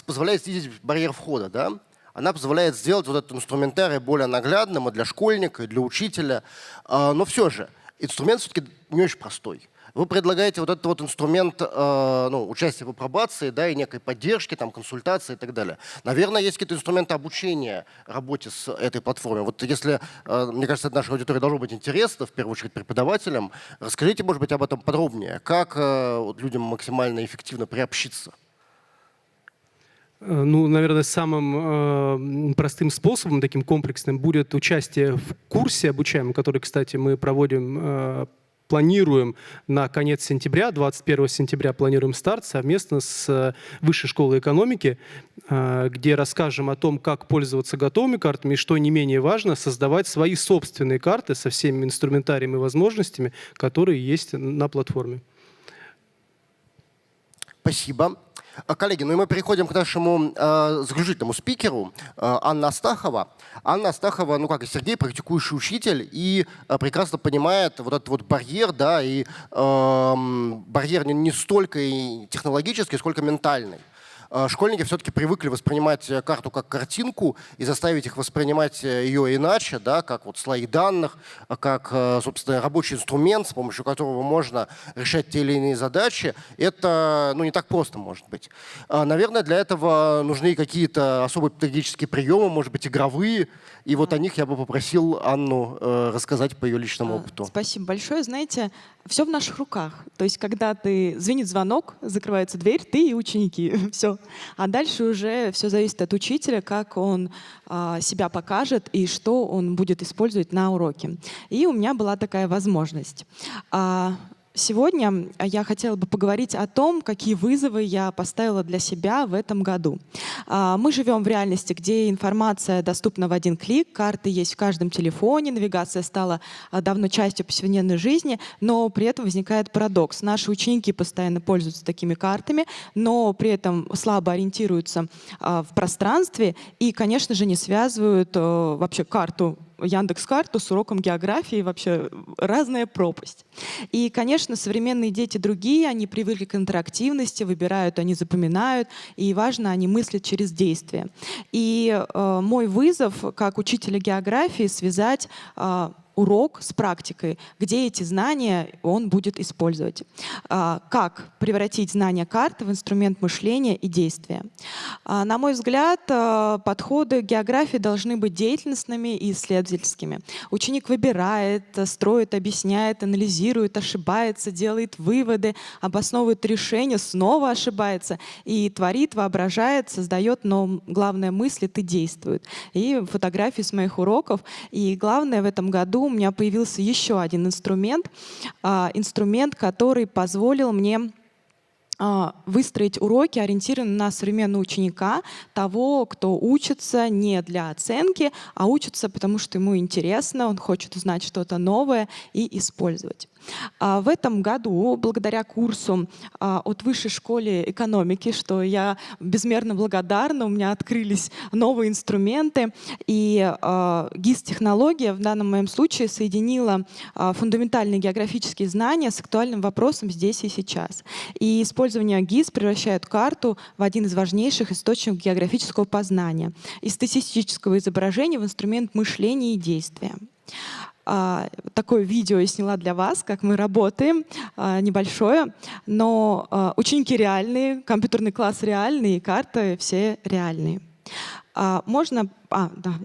позволяет снизить барьер входа, да? Она позволяет сделать вот этот инструментарий более наглядным и для школьника, и для учителя. Но все же, инструмент все-таки не очень простой. Вы предлагаете вот этот вот инструмент участия в апробации, да, и некой поддержки, там, консультации и так далее. Наверное, есть какие-то инструменты обучения работе с этой платформой. Вот если, мне кажется, это нашей аудитории должно быть интересно, в первую очередь преподавателям, расскажите, может быть, об этом подробнее. Как людям максимально эффективно приобщиться? Ну, наверное, самым простым способом, таким комплексным, будет участие в курсе обучаемом, который, кстати, мы планируем на конец сентября, 21 сентября планируем старт совместно с Высшей школой экономики, где расскажем о том, как пользоваться готовыми картами и, что не менее важно, создавать свои собственные карты со всеми инструментариями и возможностями, которые есть на платформе. Спасибо. Коллеги, ну и мы переходим к нашему заключительному спикеру, Анна Астахова. Анна Астахова, ну как и Сергей, практикующий учитель и прекрасно понимает вот этот вот барьер, да, и барьер не столько и технологический, сколько ментальный. Школьники все-таки привыкли воспринимать карту как картинку и заставить их воспринимать ее иначе, да, как вот слои данных, как, собственно, рабочий инструмент, с помощью которого можно решать те или иные задачи. Это не так просто может быть. Наверное, для этого нужны какие-то особые педагогические приемы, может быть, игровые. И вот о них я бы попросил Анну рассказать по ее личному опыту. Спасибо большое. Знаете, все в наших руках. То есть, когда звенит звонок, закрывается дверь, ты и ученики. Все. А дальше уже все зависит от учителя, как он себя покажет и что он будет использовать на уроке. И у меня была такая возможность. Сегодня я хотела бы поговорить о том, какие вызовы я поставила для себя в этом году. Мы живем в реальности, где информация доступна в один клик, карты есть в каждом телефоне, навигация стала давно частью повседневной жизни, но при этом возникает парадокс. Наши ученики постоянно пользуются такими картами, но при этом слабо ориентируются в пространстве и, конечно же, не связывают вообще карту Яндекс.Карту с уроком географии, вообще разная пропасть. И, конечно, современные дети другие, они привыкли к интерактивности, выбирают, они запоминают, и важно, они мыслят через действие. И мой вызов как учителя географии связать урок с практикой, где эти знания он будет использовать. Как превратить знания карты в инструмент мышления и действия. На мой взгляд, подходы к географии должны быть деятельностными и исследовательскими. Ученик выбирает, строит, объясняет, анализирует, ошибается, делает выводы, обосновывает решения, снова ошибается и творит, воображает, создает, но главное, мыслит и действует. И фотографии с моих уроков. И главное, в этом году у меня появился еще один инструмент, который позволил мне выстроить уроки, ориентированные на современного ученика, того, кто учится не для оценки, а учится, потому что ему интересно, он хочет узнать что-то новое и использовать. В этом году, благодаря курсу от Высшей школы экономики, что я безмерно благодарна, у меня открылись новые инструменты, и ГИС-технология в данном моем случае соединила фундаментальные географические знания с актуальным вопросом здесь и сейчас. И использование ГИС превращает карту в один из важнейших источников географического познания и статистического изображения в инструмент мышления и действия. Такое видео я сняла для вас, как мы работаем, небольшое, но ученики реальные, компьютерный класс реальный, и карты все реальные.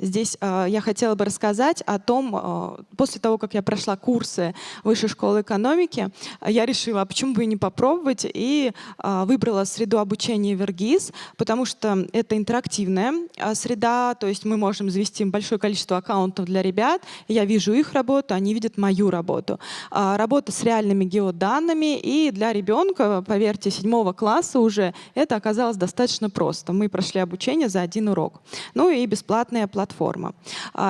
Здесь я хотела бы рассказать о том, после того, как я прошла курсы Высшей школы экономики, я решила, почему бы и не попробовать, и выбрала среду обучения Evergis, потому что это интерактивная среда, то есть мы можем завести большое количество аккаунтов для ребят, я вижу их работу, они видят мою работу. Работа с реальными геоданными, и для ребенка, поверьте, 7 класса уже это оказалось достаточно просто. Мы прошли обучение за один урок. Ну и бесплатная платформа.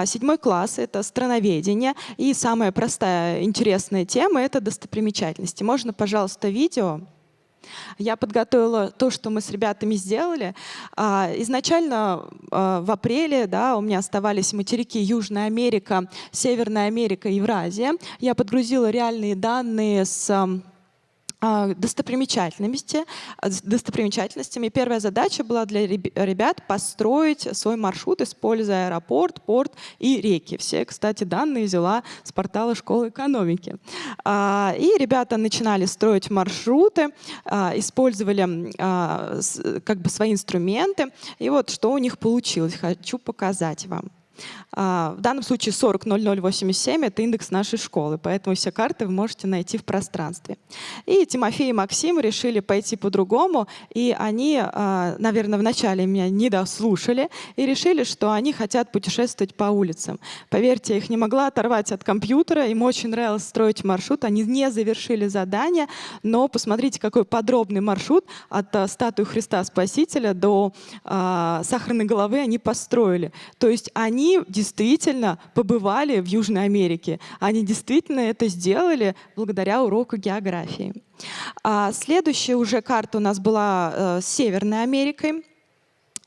7 класс — это страноведение, и самая простая интересная тема — это достопримечательности. Можно, пожалуйста, видео? Я подготовила то, что мы с ребятами сделали. Изначально в апреле у меня оставались материки Южная Америка, Северная Америка, Евразия. Я подгрузила реальные данные с достопримечательностями. Первая задача была для ребят построить свой маршрут, используя аэропорт, порт и реки. Все, кстати, данные взяла с портала школы экономики. И ребята начинали строить маршруты, использовали свои инструменты. И вот что у них получилось, хочу показать вам. В данном случае 400087 — это индекс нашей школы, поэтому все карты вы можете найти в пространстве. И Тимофей и Максим решили пойти по-другому, и они, наверное, вначале меня не дослушали и решили, что они хотят путешествовать по улицам. Поверьте, я их не могла оторвать от компьютера, им очень нравилось строить маршрут, они не завершили задание, но посмотрите, какой подробный маршрут от статуи Христа Спасителя до Сахарной головы они построили. То есть они действительно побывали в Южной Америке. Они действительно это сделали благодаря уроку географии. Следующая уже карта у нас была с Северной Америкой.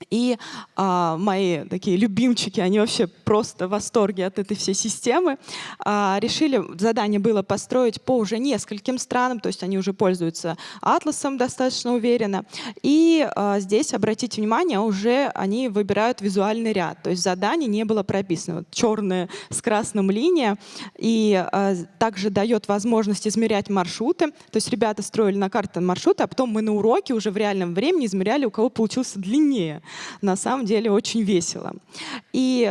И мои такие любимчики, они вообще просто в восторге от этой всей системы. Решили, задание было построить по уже нескольким странам, то есть они уже пользуются атласом достаточно уверенно. И здесь, обратите внимание, уже они выбирают визуальный ряд, то есть задание не было прописано. Вот черная с красным линия, и также дает возможность измерять маршруты. То есть ребята строили на карте маршруты, а потом мы на уроке уже в реальном времени измеряли, у кого получился длиннее. На самом деле очень весело. И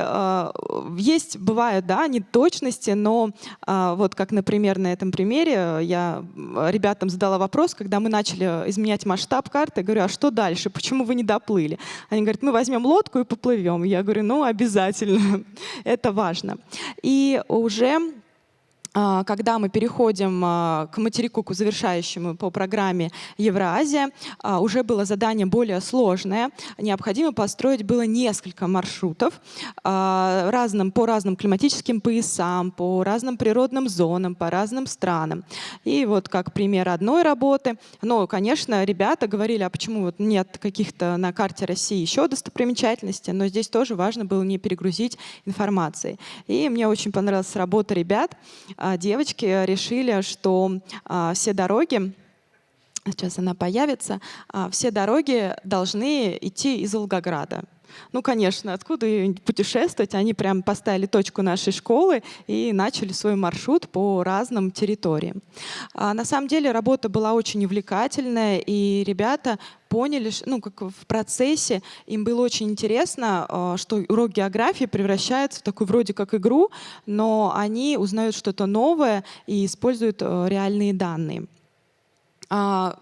бывают, да, неточности, но вот как, например, на этом примере я ребятам задала вопрос, когда мы начали изменять масштаб карты, говорю, а что дальше, почему вы не доплыли? Они говорят, мы возьмем лодку и поплывем. Я говорю, ну, обязательно, это важно. И уже когда мы переходим к материку, к завершающему по программе Евразия, уже было задание более сложное. Необходимо построить было несколько маршрутов по разным климатическим поясам, по разным природным зонам, по разным странам. И вот как пример одной работы. Но, конечно, ребята говорили, а почему вот нет каких-то на карте России еще достопримечательностей, но здесь тоже важно было не перегрузить информацией. И мне очень понравилась работа ребят. Девочки решили, что все дороги, сейчас она появится, все дороги должны идти из Волгограда. Ну, конечно, откуда путешествовать? Они прям поставили точку нашей школы и начали свой маршрут по разным территориям. На самом деле работа была очень увлекательная, и ребята поняли, ну, как в процессе им было очень интересно, что урок географии превращается в такую вроде как игру, но они узнают что-то новое и используют реальные данные.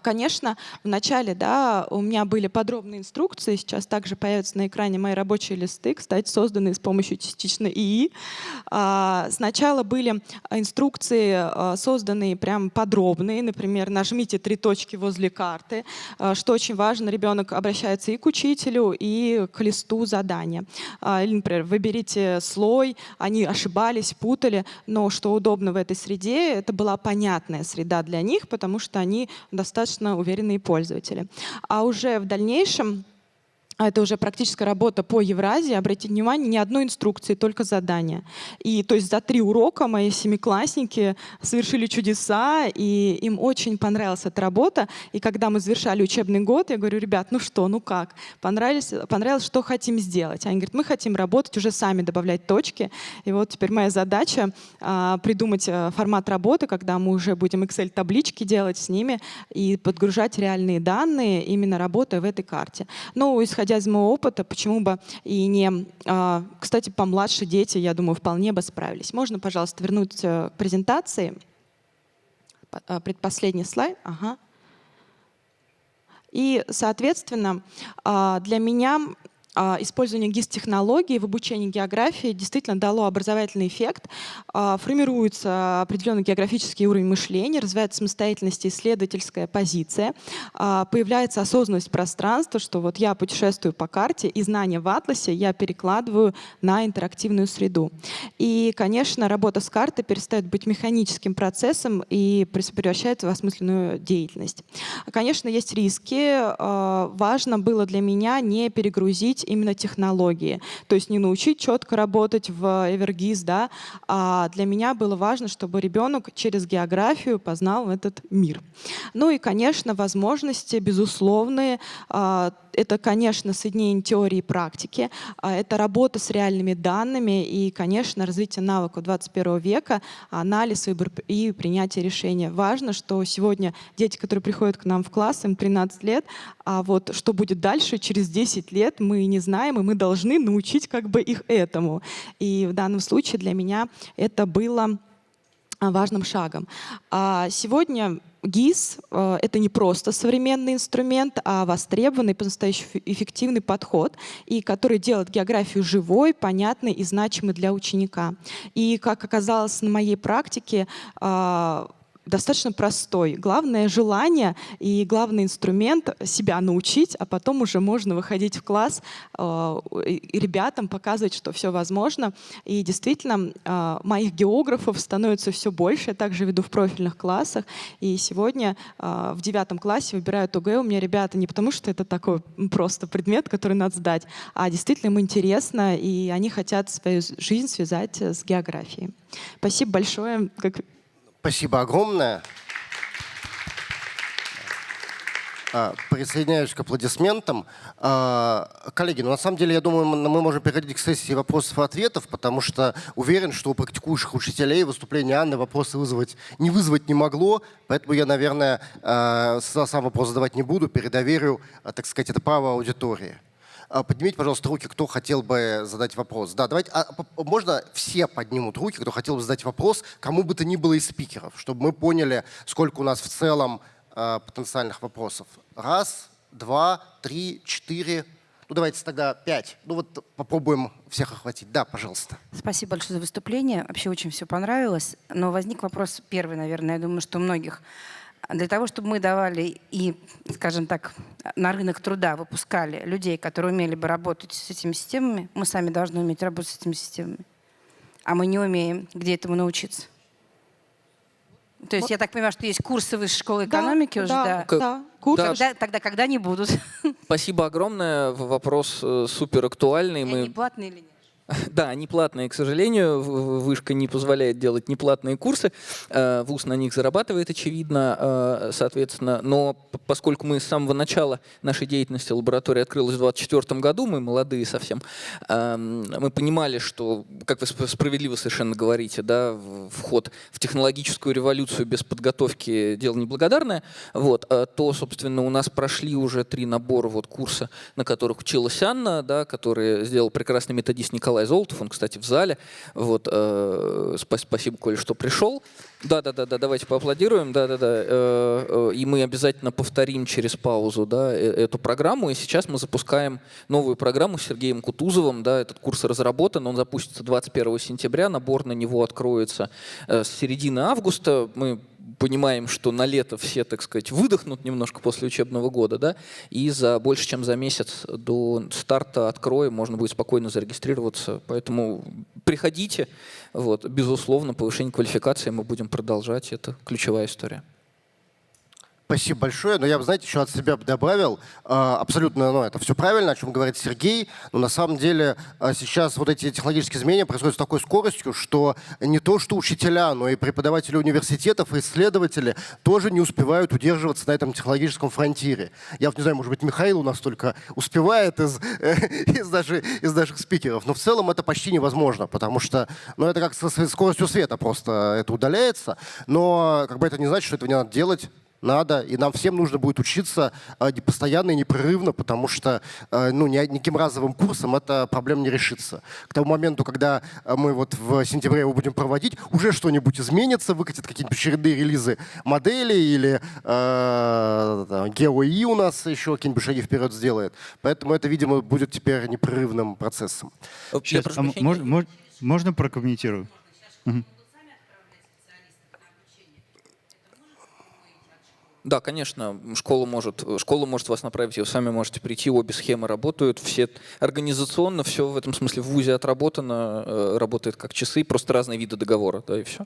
Конечно, в начале, да, у меня были подробные инструкции, сейчас также появятся на экране мои рабочие листы, кстати, созданные с помощью частично ИИ. Сначала были инструкции, созданные прям подробные, например, нажмите 3 точки возле карты, что очень важно, ребенок обращается и к учителю, и к листу задания. Или, например, выберите слой, они ошибались, путали, но что удобно в этой среде, это была понятная среда для них, потому что они достаточно уверенные пользователи. А уже в дальнейшем, это уже практическая работа по Евразии, обратите внимание, ни одной инструкции, только задания. И то есть за 3 урока мои семиклассники совершили чудеса, и им очень понравилась эта работа. И когда мы завершали учебный год, я говорю, ребят, ну что, ну как? Понравилось, что хотим сделать? Они говорят, мы хотим работать, уже сами добавлять точки. И вот теперь моя задача придумать формат работы, когда мы уже будем Excel-таблички делать с ними и подгружать реальные данные, именно работая в этой карте. Но исходя из моего опыта, почему бы и не... Кстати, помладше дети, я думаю, вполне бы справились. Можно, пожалуйста, вернуть к презентации? Предпоследний слайд. Ага. И, соответственно, для меня использование ГИС-технологий в обучении географии действительно дало образовательный эффект. Формируется определенный географический уровень мышления, развивается самостоятельность и исследовательская позиция, появляется осознанность пространства, что вот я путешествую по карте, и знания в атласе я перекладываю на интерактивную среду. И, конечно, работа с картой перестает быть механическим процессом и превращается в осмысленную деятельность. Конечно, есть риски. Важно было для меня не перегрузить именно технологии. То есть не научить четко работать в EverGIS, да, а для меня было важно, чтобы ребенок через географию познал этот мир. Ну и, конечно, возможности безусловные. Это, конечно, соединение теории и практики, это работа с реальными данными и, конечно, развитие навыков 21 века, анализ, выбор и принятие решения. Важно, что сегодня дети, которые приходят к нам в класс, им 13 лет, а вот что будет дальше, через 10 лет, мы не знаем, и мы должны научить как бы их этому. И в данном случае для меня это было важным шагом. Сегодня ГИС — это не просто современный инструмент, а востребованный, по-настоящему эффективный подход, и который делает географию живой, понятной и значимой для ученика. И, как оказалось на моей практике, достаточно простой. Главное — желание и главный инструмент — себя научить, а потом уже можно выходить в класс и ребятам показывать, что все возможно. И действительно, моих географов становится все больше. Я также веду в профильных классах. И сегодня в 9 классе выбирают ОГЭ у меня ребята не потому, что это такой просто предмет, который надо сдать, а действительно им интересно, и они хотят свою жизнь связать с географией. Спасибо большое. Спасибо огромное. Присоединяюсь к аплодисментам. Коллеги, ну на самом деле, я думаю, мы можем переходить к сессии вопросов и ответов, потому что уверен, что у практикующих учителей выступление Анны вопросы не вызвать не могло, поэтому я, наверное, сам вопрос задавать не буду, передоверю, так сказать, это право аудитории. Поднимите, пожалуйста, руки, кто хотел бы задать вопрос. Да, давайте, можно все поднимут руки, кто хотел бы задать вопрос, кому бы то ни было из спикеров, чтобы мы поняли, сколько у нас в целом потенциальных вопросов. 1, 2, 3, 4. Ну, давайте тогда 5. Ну, вот попробуем всех охватить. Да, пожалуйста. Спасибо большое за выступление. Вообще очень все понравилось. Но возник вопрос первый, наверное, я думаю, что у многих. Для того, чтобы мы давали и, скажем так, на рынок труда выпускали людей, которые умели бы работать с этими системами, мы сами должны уметь работать с этими системами. А мы не умеем. Где этому научиться? То есть я так понимаю, что есть курсы высшей школы экономики уже, да? Да, курсы. Тогда когда они будут? Спасибо огромное. Вопрос супер актуальный. Они платные или нет? Да, они платные, к сожалению. Вышка не позволяет делать неплатные курсы. ВУЗ на них зарабатывает, очевидно, соответственно. Но поскольку мы с самого начала нашей деятельности лаборатория открылась в 2024 году, мы молодые совсем, мы понимали, что, как вы справедливо совершенно говорите, да, вход в технологическую революцию без подготовки – дело неблагодарное, вот, то, собственно, у нас прошли уже 3 набора курса, на которых училась Анна, да, который сделал прекрасный методист Николай Золотов, он, кстати, в зале. Вот, спасибо, Коля, что пришел. Да, давайте поаплодируем. Да. И мы обязательно повторим через паузу, да, эту программу. И сейчас мы запускаем новую программу с Сергеем Кутузовым. Да, этот курс разработан, он запустится 21 сентября. Набор на него откроется с середины августа. Мы понимаем, что на лето все, так сказать, выдохнут немножко после учебного года, да, и больше чем за месяц до старта откроем, можно будет спокойно зарегистрироваться. Поэтому приходите, вот, безусловно, повышение квалификации мы будем продолжать, это ключевая история. Спасибо большое. Но я бы, знаете, еще от себя добавил, абсолютно, это все правильно, о чем говорит Сергей, но на самом деле сейчас вот эти технологические изменения происходят с такой скоростью, что не то что учителя, но и преподаватели университетов и исследователи тоже не успевают удерживаться на этом технологическом фронтире. Я вот не знаю, может быть, Михаил у нас только успевает из наших спикеров, но в целом это почти невозможно, потому что это как со скоростью света просто это удаляется, но это не значит, что этого не надо делать. Надо, и нам всем нужно будет учиться постоянно и непрерывно, потому что никаким разовым курсом эта проблема не решится. К тому моменту, когда мы в сентябре его будем проводить, уже что-нибудь изменится, выкатят какие-нибудь очередные релизы моделей или GeoEE у нас еще какие-нибудь шаги вперед сделает. Поэтому это, видимо, будет теперь непрерывным процессом. Сейчас, можно прокомментирую? Угу. Да, конечно, школа может вас направить, и вы сами можете прийти, обе схемы работают, все организационно, все в этом смысле в ВУЗе отработано, работает как часы, просто разные виды договора, да, и все.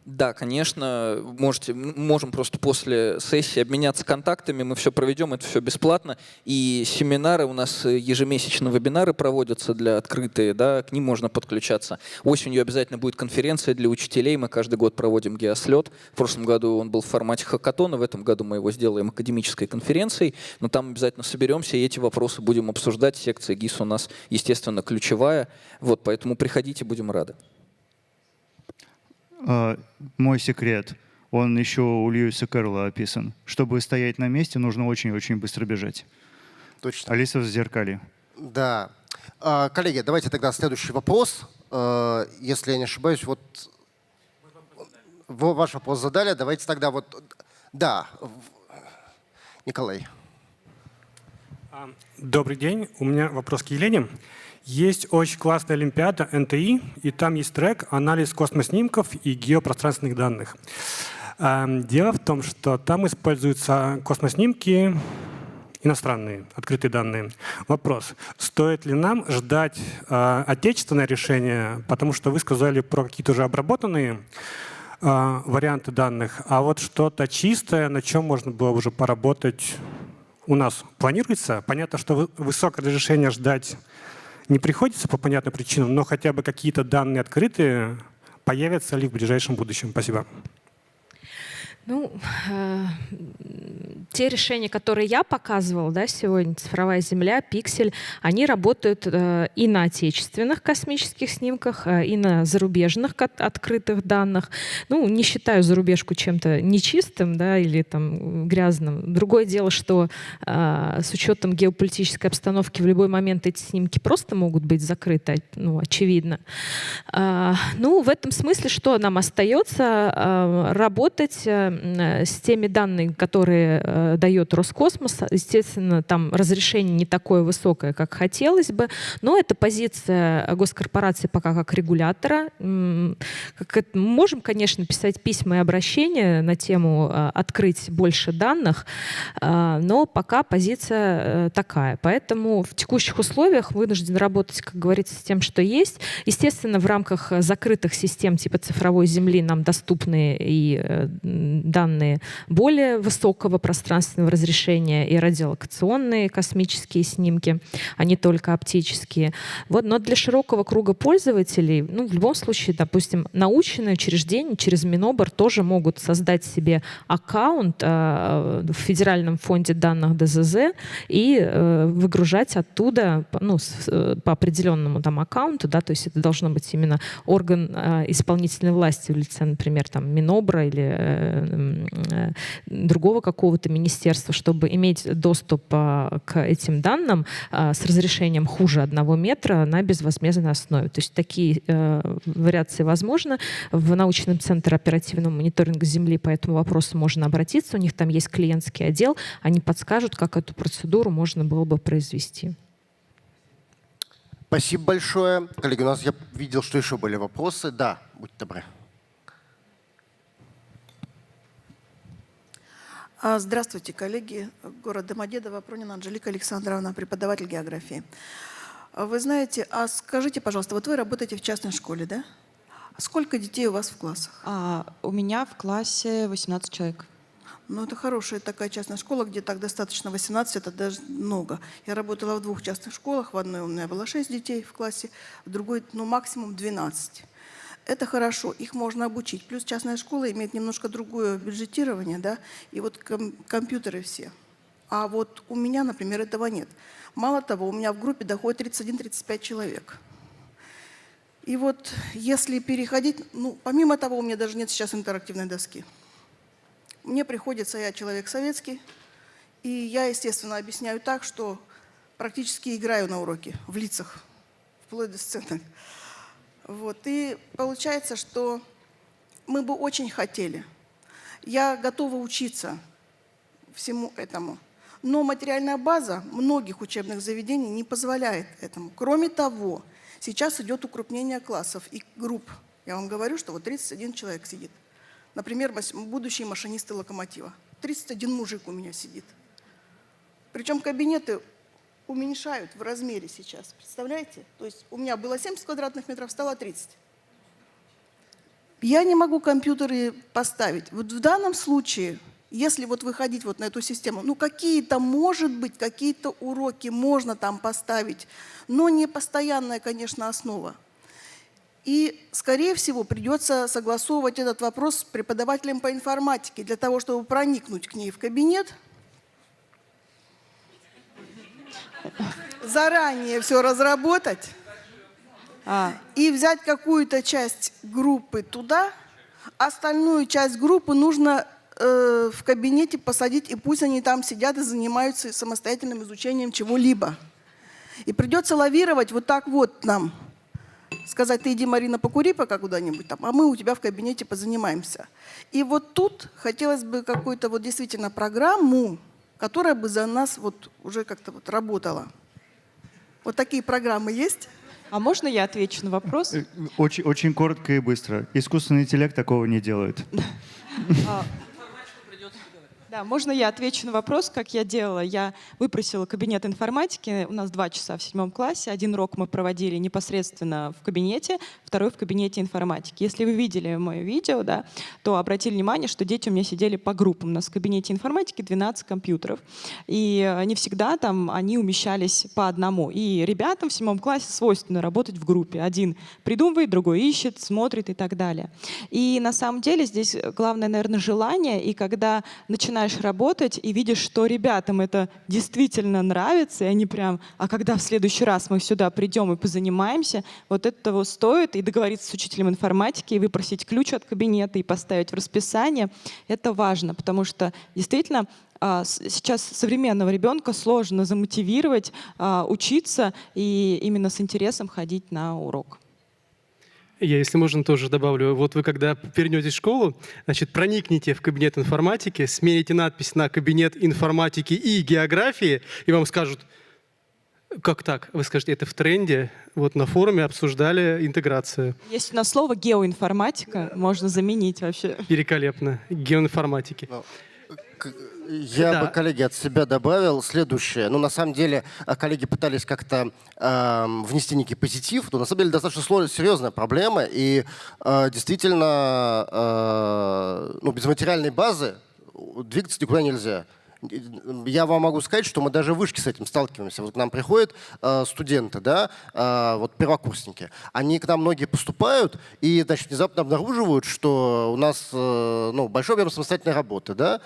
Да, конечно, можем просто после сессии обменяться контактами, мы все проведем, это все бесплатно. И семинары у нас ежемесячно, вебинары проводятся для открытые, да, к ним можно подключаться. Осенью обязательно будет конференция для учителей, мы каждый год проводим геослет. В прошлом году он был в формате хакатона, в этом году мы его сделаем академической конференцией, но там обязательно соберемся и эти вопросы будем обсуждать. Секция ГИС у нас, естественно, ключевая, вот, поэтому приходите, будем рады. Мой секрет, он еще у Льюиса Кэрролла описан. Чтобы стоять на месте, нужно очень-очень быстро бежать. Точно. Алиса в зеркале. Да. Коллеги, давайте тогда следующий вопрос. Если я не ошибаюсь, ваш вопрос задали. Давайте тогда Да, Николай. Добрый день. У меня вопрос к Елене. Есть очень классная олимпиада НТИ, и там есть трек «Анализ космоснимков и геопространственных данных». Дело в том, что там используются космоснимки иностранные, открытые данные. Вопрос, стоит ли нам ждать отечественное решение, потому что вы сказали про какие-то уже обработанные варианты данных, а вот что-то чистое, на чем можно было уже поработать, у нас планируется? Понятно, что высокое разрешение ждать не приходится по понятным причинам, но хотя бы какие-то данные открытые появятся ли в ближайшем будущем? Спасибо. те решения, которые я показывала, да, сегодня, цифровая Земля, Пиксель, они работают и на отечественных космических снимках, и на зарубежных открытых данных. Ну, не считаю зарубежку чем-то нечистым, да, или там грязным. Другое дело, что с учетом геополитической обстановки в любой момент эти снимки просто могут быть закрыты, ну, очевидно. Ну, в этом смысле, что нам остается? Работать с теми данными, которые дает Роскосмос. Естественно, там разрешение не такое высокое, как хотелось бы, но это позиция госкорпорации пока как регулятора. Можем, конечно, писать письма и обращения на тему открыть больше данных, но пока позиция такая. Поэтому в текущих условиях вынужден работать, как говорится, с тем, что есть. Естественно, в рамках закрытых систем типа цифровой Земли нам доступны и данные более высокого пространственного разрешения, и радиолокационные космические снимки, а не только оптические. Вот, но для широкого круга пользователей, ну, в любом случае, допустим, научные учреждения через Минобр тоже могут создать себе аккаунт в Федеральном фонде данных ДЗЗ и выгружать оттуда, ну, по определенному там аккаунту, да, то есть это должно быть именно орган исполнительной власти в лице, например, там Минобра или другого какого-то министерства, чтобы иметь доступ к этим данным с разрешением хуже 1 метра на безвозмездной основе. То есть такие вариации возможны. В научном центре оперативного мониторинга Земли по этому вопросу можно обратиться. У них там есть клиентский отдел. Они подскажут, как эту процедуру можно было бы произвести. Спасибо большое. Коллеги, у нас я видел, что еще были вопросы. Да, будьте добры. Здравствуйте, коллеги. Город Домодедово, Пронина Анжелика Александровна, преподаватель географии. Вы знаете, а скажите, пожалуйста, вот вы работаете в частной школе, да? Сколько детей у вас в классах? У меня в классе 18 человек. Ну, это хорошая такая частная школа, где так достаточно 18, это даже много. Я работала в 2 частных школах, в одной у меня было 6 детей в классе, в другой, ну, максимум 12. Это хорошо, их можно обучить. Плюс частная школа имеет немножко другое бюджетирование, да, и вот компьютеры все. А вот у меня, например, этого нет. Мало того, у меня в группе доходит 31-35 человек. И вот если переходить, ну, помимо того, у меня даже нет сейчас интерактивной доски. Мне приходится, я человек советский, и я, естественно, объясняю так, что практически играю на уроке, в лицах, вплоть до сцены. Вот. И получается, что мы бы очень хотели. Я готова учиться всему этому. Но материальная база многих учебных заведений не позволяет этому. Кроме того, сейчас идет укрупнение классов и групп. Я вам говорю, что вот 31 человек сидит. Например, будущие машинисты локомотива. 31 мужик у меня сидит. Причем кабинеты уменьшают в размере сейчас. Представляете? То есть у меня было 70 квадратных метров, стало 30. Я не могу компьютеры поставить. Вот в данном случае, если вот выходить вот на эту систему, ну какие-то, может быть, какие-то уроки можно там поставить, но не постоянная, конечно, основа. И, скорее всего, придется согласовывать этот вопрос с преподавателем по информатике для того, чтобы проникнуть к ней в кабинет, заранее все разработать и взять какую-то часть группы туда, остальную часть группы нужно в кабинете посадить, и пусть они там сидят и занимаются самостоятельным изучением чего-либо. И придется лавировать вот так вот нам. Сказать: ты иди, Марина, покури пока куда-нибудь там, а мы у тебя в кабинете позанимаемся. И вот тут хотелось бы какую-то вот действительно программу, которая бы за нас вот уже как-то вот работала. Вот такие программы есть? А можно я отвечу на вопрос? Очень, очень коротко и быстро. Искусственный интеллект такого не делает. Да, можно я отвечу на вопрос, как я делала? Я выпросила кабинет информатики. У нас 2 часа в 7 классе. 1 урок мы проводили непосредственно в кабинете, 2 в кабинете информатики. Если вы видели мое видео, да, то обратили внимание, что дети у меня сидели по группам. У нас в кабинете информатики 12 компьютеров. И не всегда там они умещались по одному. И ребятам в 7 классе свойственно работать в группе. Один придумывает, другой ищет, смотрит и так далее. И на самом деле здесь главное, наверное, желание. И когда начинаешь начинаешь работать и видишь, что ребятам это действительно нравится, и они прям, а когда в следующий раз мы сюда придем и позанимаемся, вот это того стоит, и договориться с учителем информатики, и выпросить ключ от кабинета, и поставить в расписание. Это важно, потому что действительно сейчас современного ребенка сложно замотивировать учиться и именно с интересом ходить на урок. Я, если можно, тоже добавлю. Вот вы, когда вернетесь в школу, значит, проникните в кабинет информатики, смените надпись на кабинет информатики и географии, и вам скажут, как так? Вы скажете, это в тренде. Вот на форуме обсуждали интеграцию. Есть у нас слово геоинформатика, можно заменить вообще. Великолепно. Геоинформатики. Я бы, коллеги, от себя добавил следующее. Ну, на самом деле, коллеги пытались как-то внести некий позитив, но на самом деле достаточно сложная, серьезная проблема. И действительно, без материальной базы двигаться никуда нельзя. Я вам могу сказать, что мы даже в вышке с этим сталкиваемся. Вот к нам приходят студенты, да, вот первокурсники. Они к нам многие поступают и, значит, внезапно обнаруживают, что у нас большой объем самостоятельной работы, да.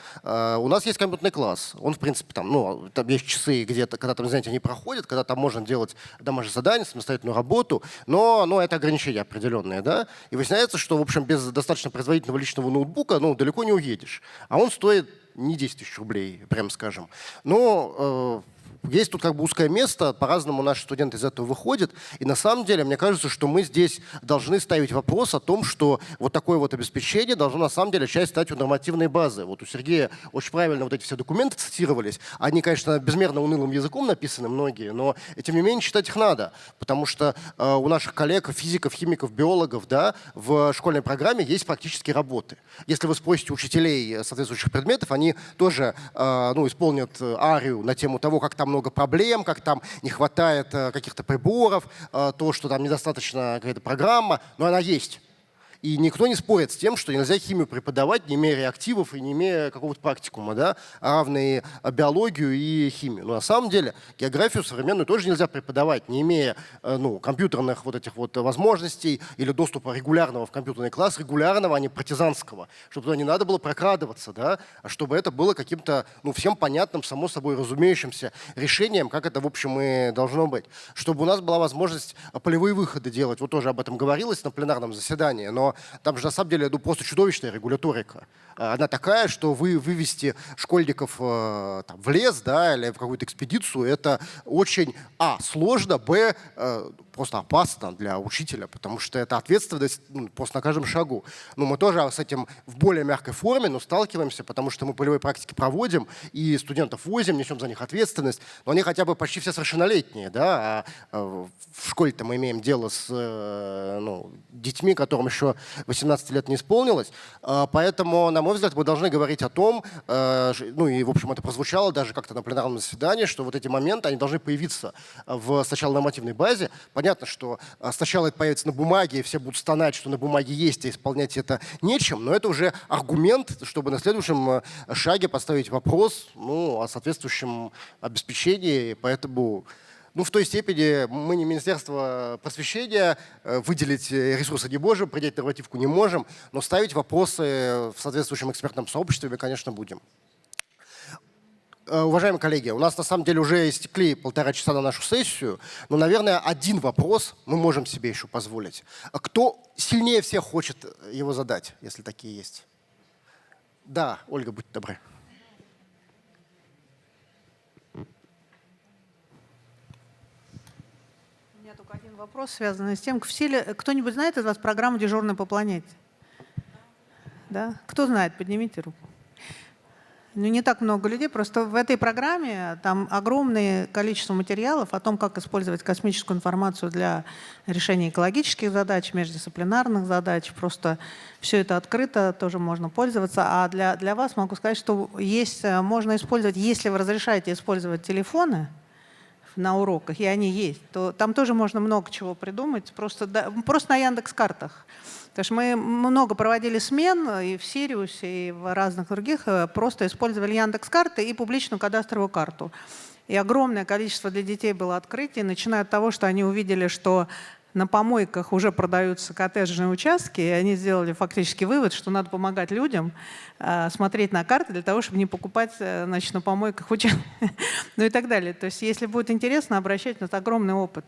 У нас есть компьютерный класс. Он, в принципе, там есть часы, где-то, когда там занятия не проходят, когда там можно делать домашние задания, самостоятельную работу, но это ограничения определенные, да. И выясняется, что, в общем, без достаточно производительного личного ноутбука, далеко не уедешь. А он стоит не 10 тысяч рублей, прям скажем. Но есть тут как бы узкое место, по-разному наши студенты из этого выходят. И на самом деле, мне кажется, что мы здесь должны ставить вопрос о том, что вот такое вот обеспечение должно на самом деле часть стать у нормативной базы. Вот у Сергея очень правильно вот эти все документы цитировались. Они, конечно, безмерно унылым языком написаны многие, но тем не менее читать их надо. Потому что у наших коллег, физиков, химиков, биологов, да, в школьной программе есть практические работы. Если вы спросите учителей соответствующих предметов, они тоже исполнят арию на тему того, как там много проблем, как там не хватает каких-то приборов, то, что там недостаточно какая-то программа, но она есть. И никто не спорит с тем, что нельзя химию преподавать, не имея реактивов и не имея какого-то практикума, да, равные биологию и химию. Но на самом деле географию современную тоже нельзя преподавать, не имея компьютерных вот этих вот возможностей или доступа регулярного в компьютерный класс, регулярного, а не партизанского, чтобы туда не надо было прокрадываться, да, а чтобы это было каким-то всем понятным, само собой разумеющимся решением, как это, в общем, и должно быть. Чтобы у нас была возможность полевые выходы делать, вот тоже об этом говорилось на пленарном заседании, но там же на самом деле просто чудовищная регуляторика. Она такая, что вывести школьников в лес, да, или в какую-то экспедицию, это очень, сложно, просто опасно для учителя, потому что это ответственность просто на каждом шагу. Мы тоже с этим в более мягкой форме, но сталкиваемся, потому что мы полевые практики проводим, и студентов возим, несем за них ответственность, но они хотя бы почти все совершеннолетние, да, в школе-то мы имеем дело с детьми, которым еще 18 лет не исполнилось, поэтому, на мой взгляд, мы должны говорить о том, и, в общем, это прозвучало даже как-то на пленарном заседании, что вот эти моменты, они должны появиться в сначала нормативной базе. Понятно, что сначала это появится на бумаге, и все будут стонать, что на бумаге есть, а исполнять это нечем, но это уже аргумент, чтобы на следующем шаге поставить вопрос о соответствующем обеспечении, поэтому... в той степени мы не Министерство просвещения, выделить ресурсы не можем, принять нормативку не можем, но ставить вопросы в соответствующем экспертном сообществе мы, конечно, будем. Уважаемые коллеги, у нас на самом деле уже истекли 1,5 часа на нашу сессию, но, наверное, один вопрос мы можем себе еще позволить. Кто сильнее всех хочет его задать, если такие есть? Да, Ольга, будьте добры. Один вопрос, связанный с тем, кто-нибудь знает из вас программу «Дежурный по планете»? Да? Кто знает? Поднимите руку. Не так много людей, просто в этой программе там огромное количество материалов о том, как использовать космическую информацию для решения экологических задач, междисциплинарных задач. Просто все это открыто, тоже можно пользоваться. А для вас могу сказать, что можно использовать, если вы разрешаете использовать телефоны на уроках, и они есть, то там тоже можно много чего придумать, просто на Яндекс.Картах. Потому что мы много проводили смен и в Сириусе, и в разных других, просто использовали Яндекс.Карты и публичную кадастровую карту. И огромное количество для детей было открытий, начиная от того, что они увидели, что на помойках уже продаются коттеджные участки, и они сделали фактически вывод, что надо помогать людям смотреть на карты для того, чтобы не покупать, значит, на помойках участки, ну и так далее. То есть, если будет интересно, обращайтесь, у нас огромный опыт.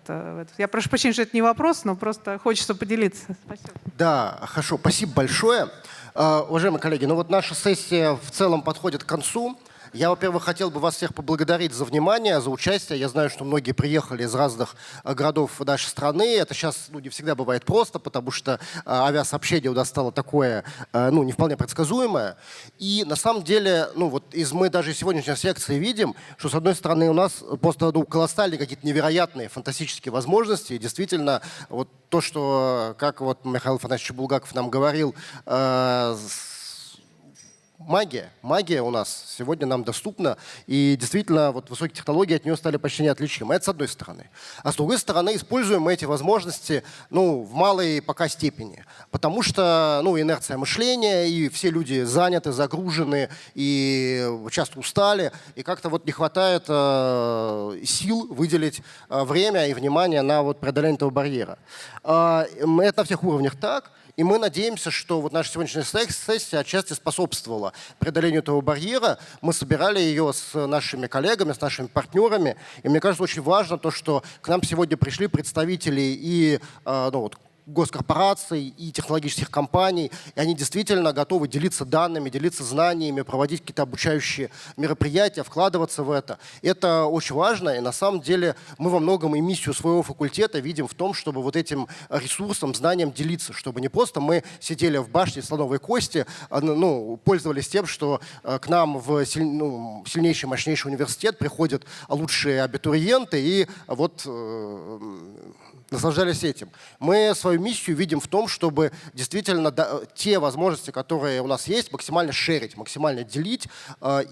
Я прошу прощения, что это не вопрос, но просто хочется поделиться. Спасибо. Да, хорошо, спасибо большое. Уважаемые коллеги, ну вот наша сессия в целом подходит к концу. Я, во-первых, хотел бы вас всех поблагодарить за внимание, за участие. Я знаю, что многие приехали из разных городов нашей страны. Это сейчас не всегда бывает просто, потому что авиасообщение у нас стало такое, не вполне предсказуемое. И на самом деле, мы даже из сегодняшней секции видим, что, с одной стороны, у нас просто колоссальные какие-то невероятные фантастические возможности. И действительно, вот то, что, как вот Михаил Афанасьевич Булгаков нам говорил, Магия у нас сегодня нам доступна, и действительно вот высокие технологии от нее стали почти неотличимы. Это с одной стороны. А с другой стороны, используем мы эти возможности в малой пока степени, потому что инерция мышления, и все люди заняты, загружены, и часто устали, и как-то не хватает сил выделить время и внимание на преодоление этого барьера. Это на всех уровнях так. И мы надеемся, что наша сегодняшняя сессия отчасти способствовала преодолению этого барьера. Мы собирали ее с нашими коллегами, с нашими партнерами. И мне кажется, очень важно то, что к нам сегодня пришли представители и госкорпораций и технологических компаний, и они действительно готовы делиться данными, делиться знаниями, проводить какие-то обучающие мероприятия, вкладываться в это. Это очень важно, и на самом деле мы во многом и миссию своего факультета видим в том, чтобы этим ресурсом, знанием делиться, чтобы не просто мы сидели в башне слоновой кости, пользовались тем, что к нам в сильнейший, мощнейший университет приходят лучшие абитуриенты и наслаждались этим. Мы свою миссию видим в том, чтобы действительно те возможности, которые у нас есть, максимально шерить, максимально делить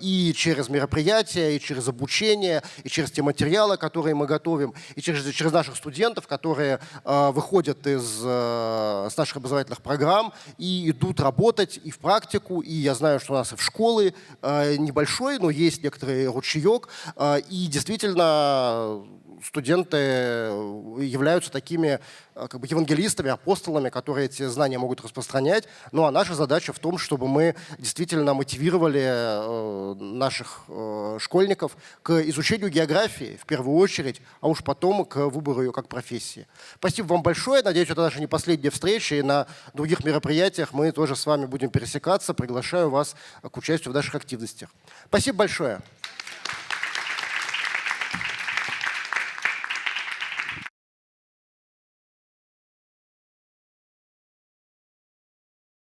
и через мероприятия, и через обучение, и через те материалы, которые мы готовим, и через наших студентов, которые выходят с наших образовательных программ и идут работать и в практику. И я знаю, что у нас и в школы небольшой, но есть некоторый ручеек. И действительно студенты являются такими евангелистами, апостолами, которые эти знания могут распространять. Ну а наша задача в том, чтобы мы действительно мотивировали наших школьников к изучению географии в первую очередь, а уж потом к выбору ее как профессии. Спасибо вам большое. Надеюсь, это наша не последняя встреча, и на других мероприятиях мы тоже с вами будем пересекаться. Приглашаю вас к участию в наших активностях. Спасибо большое.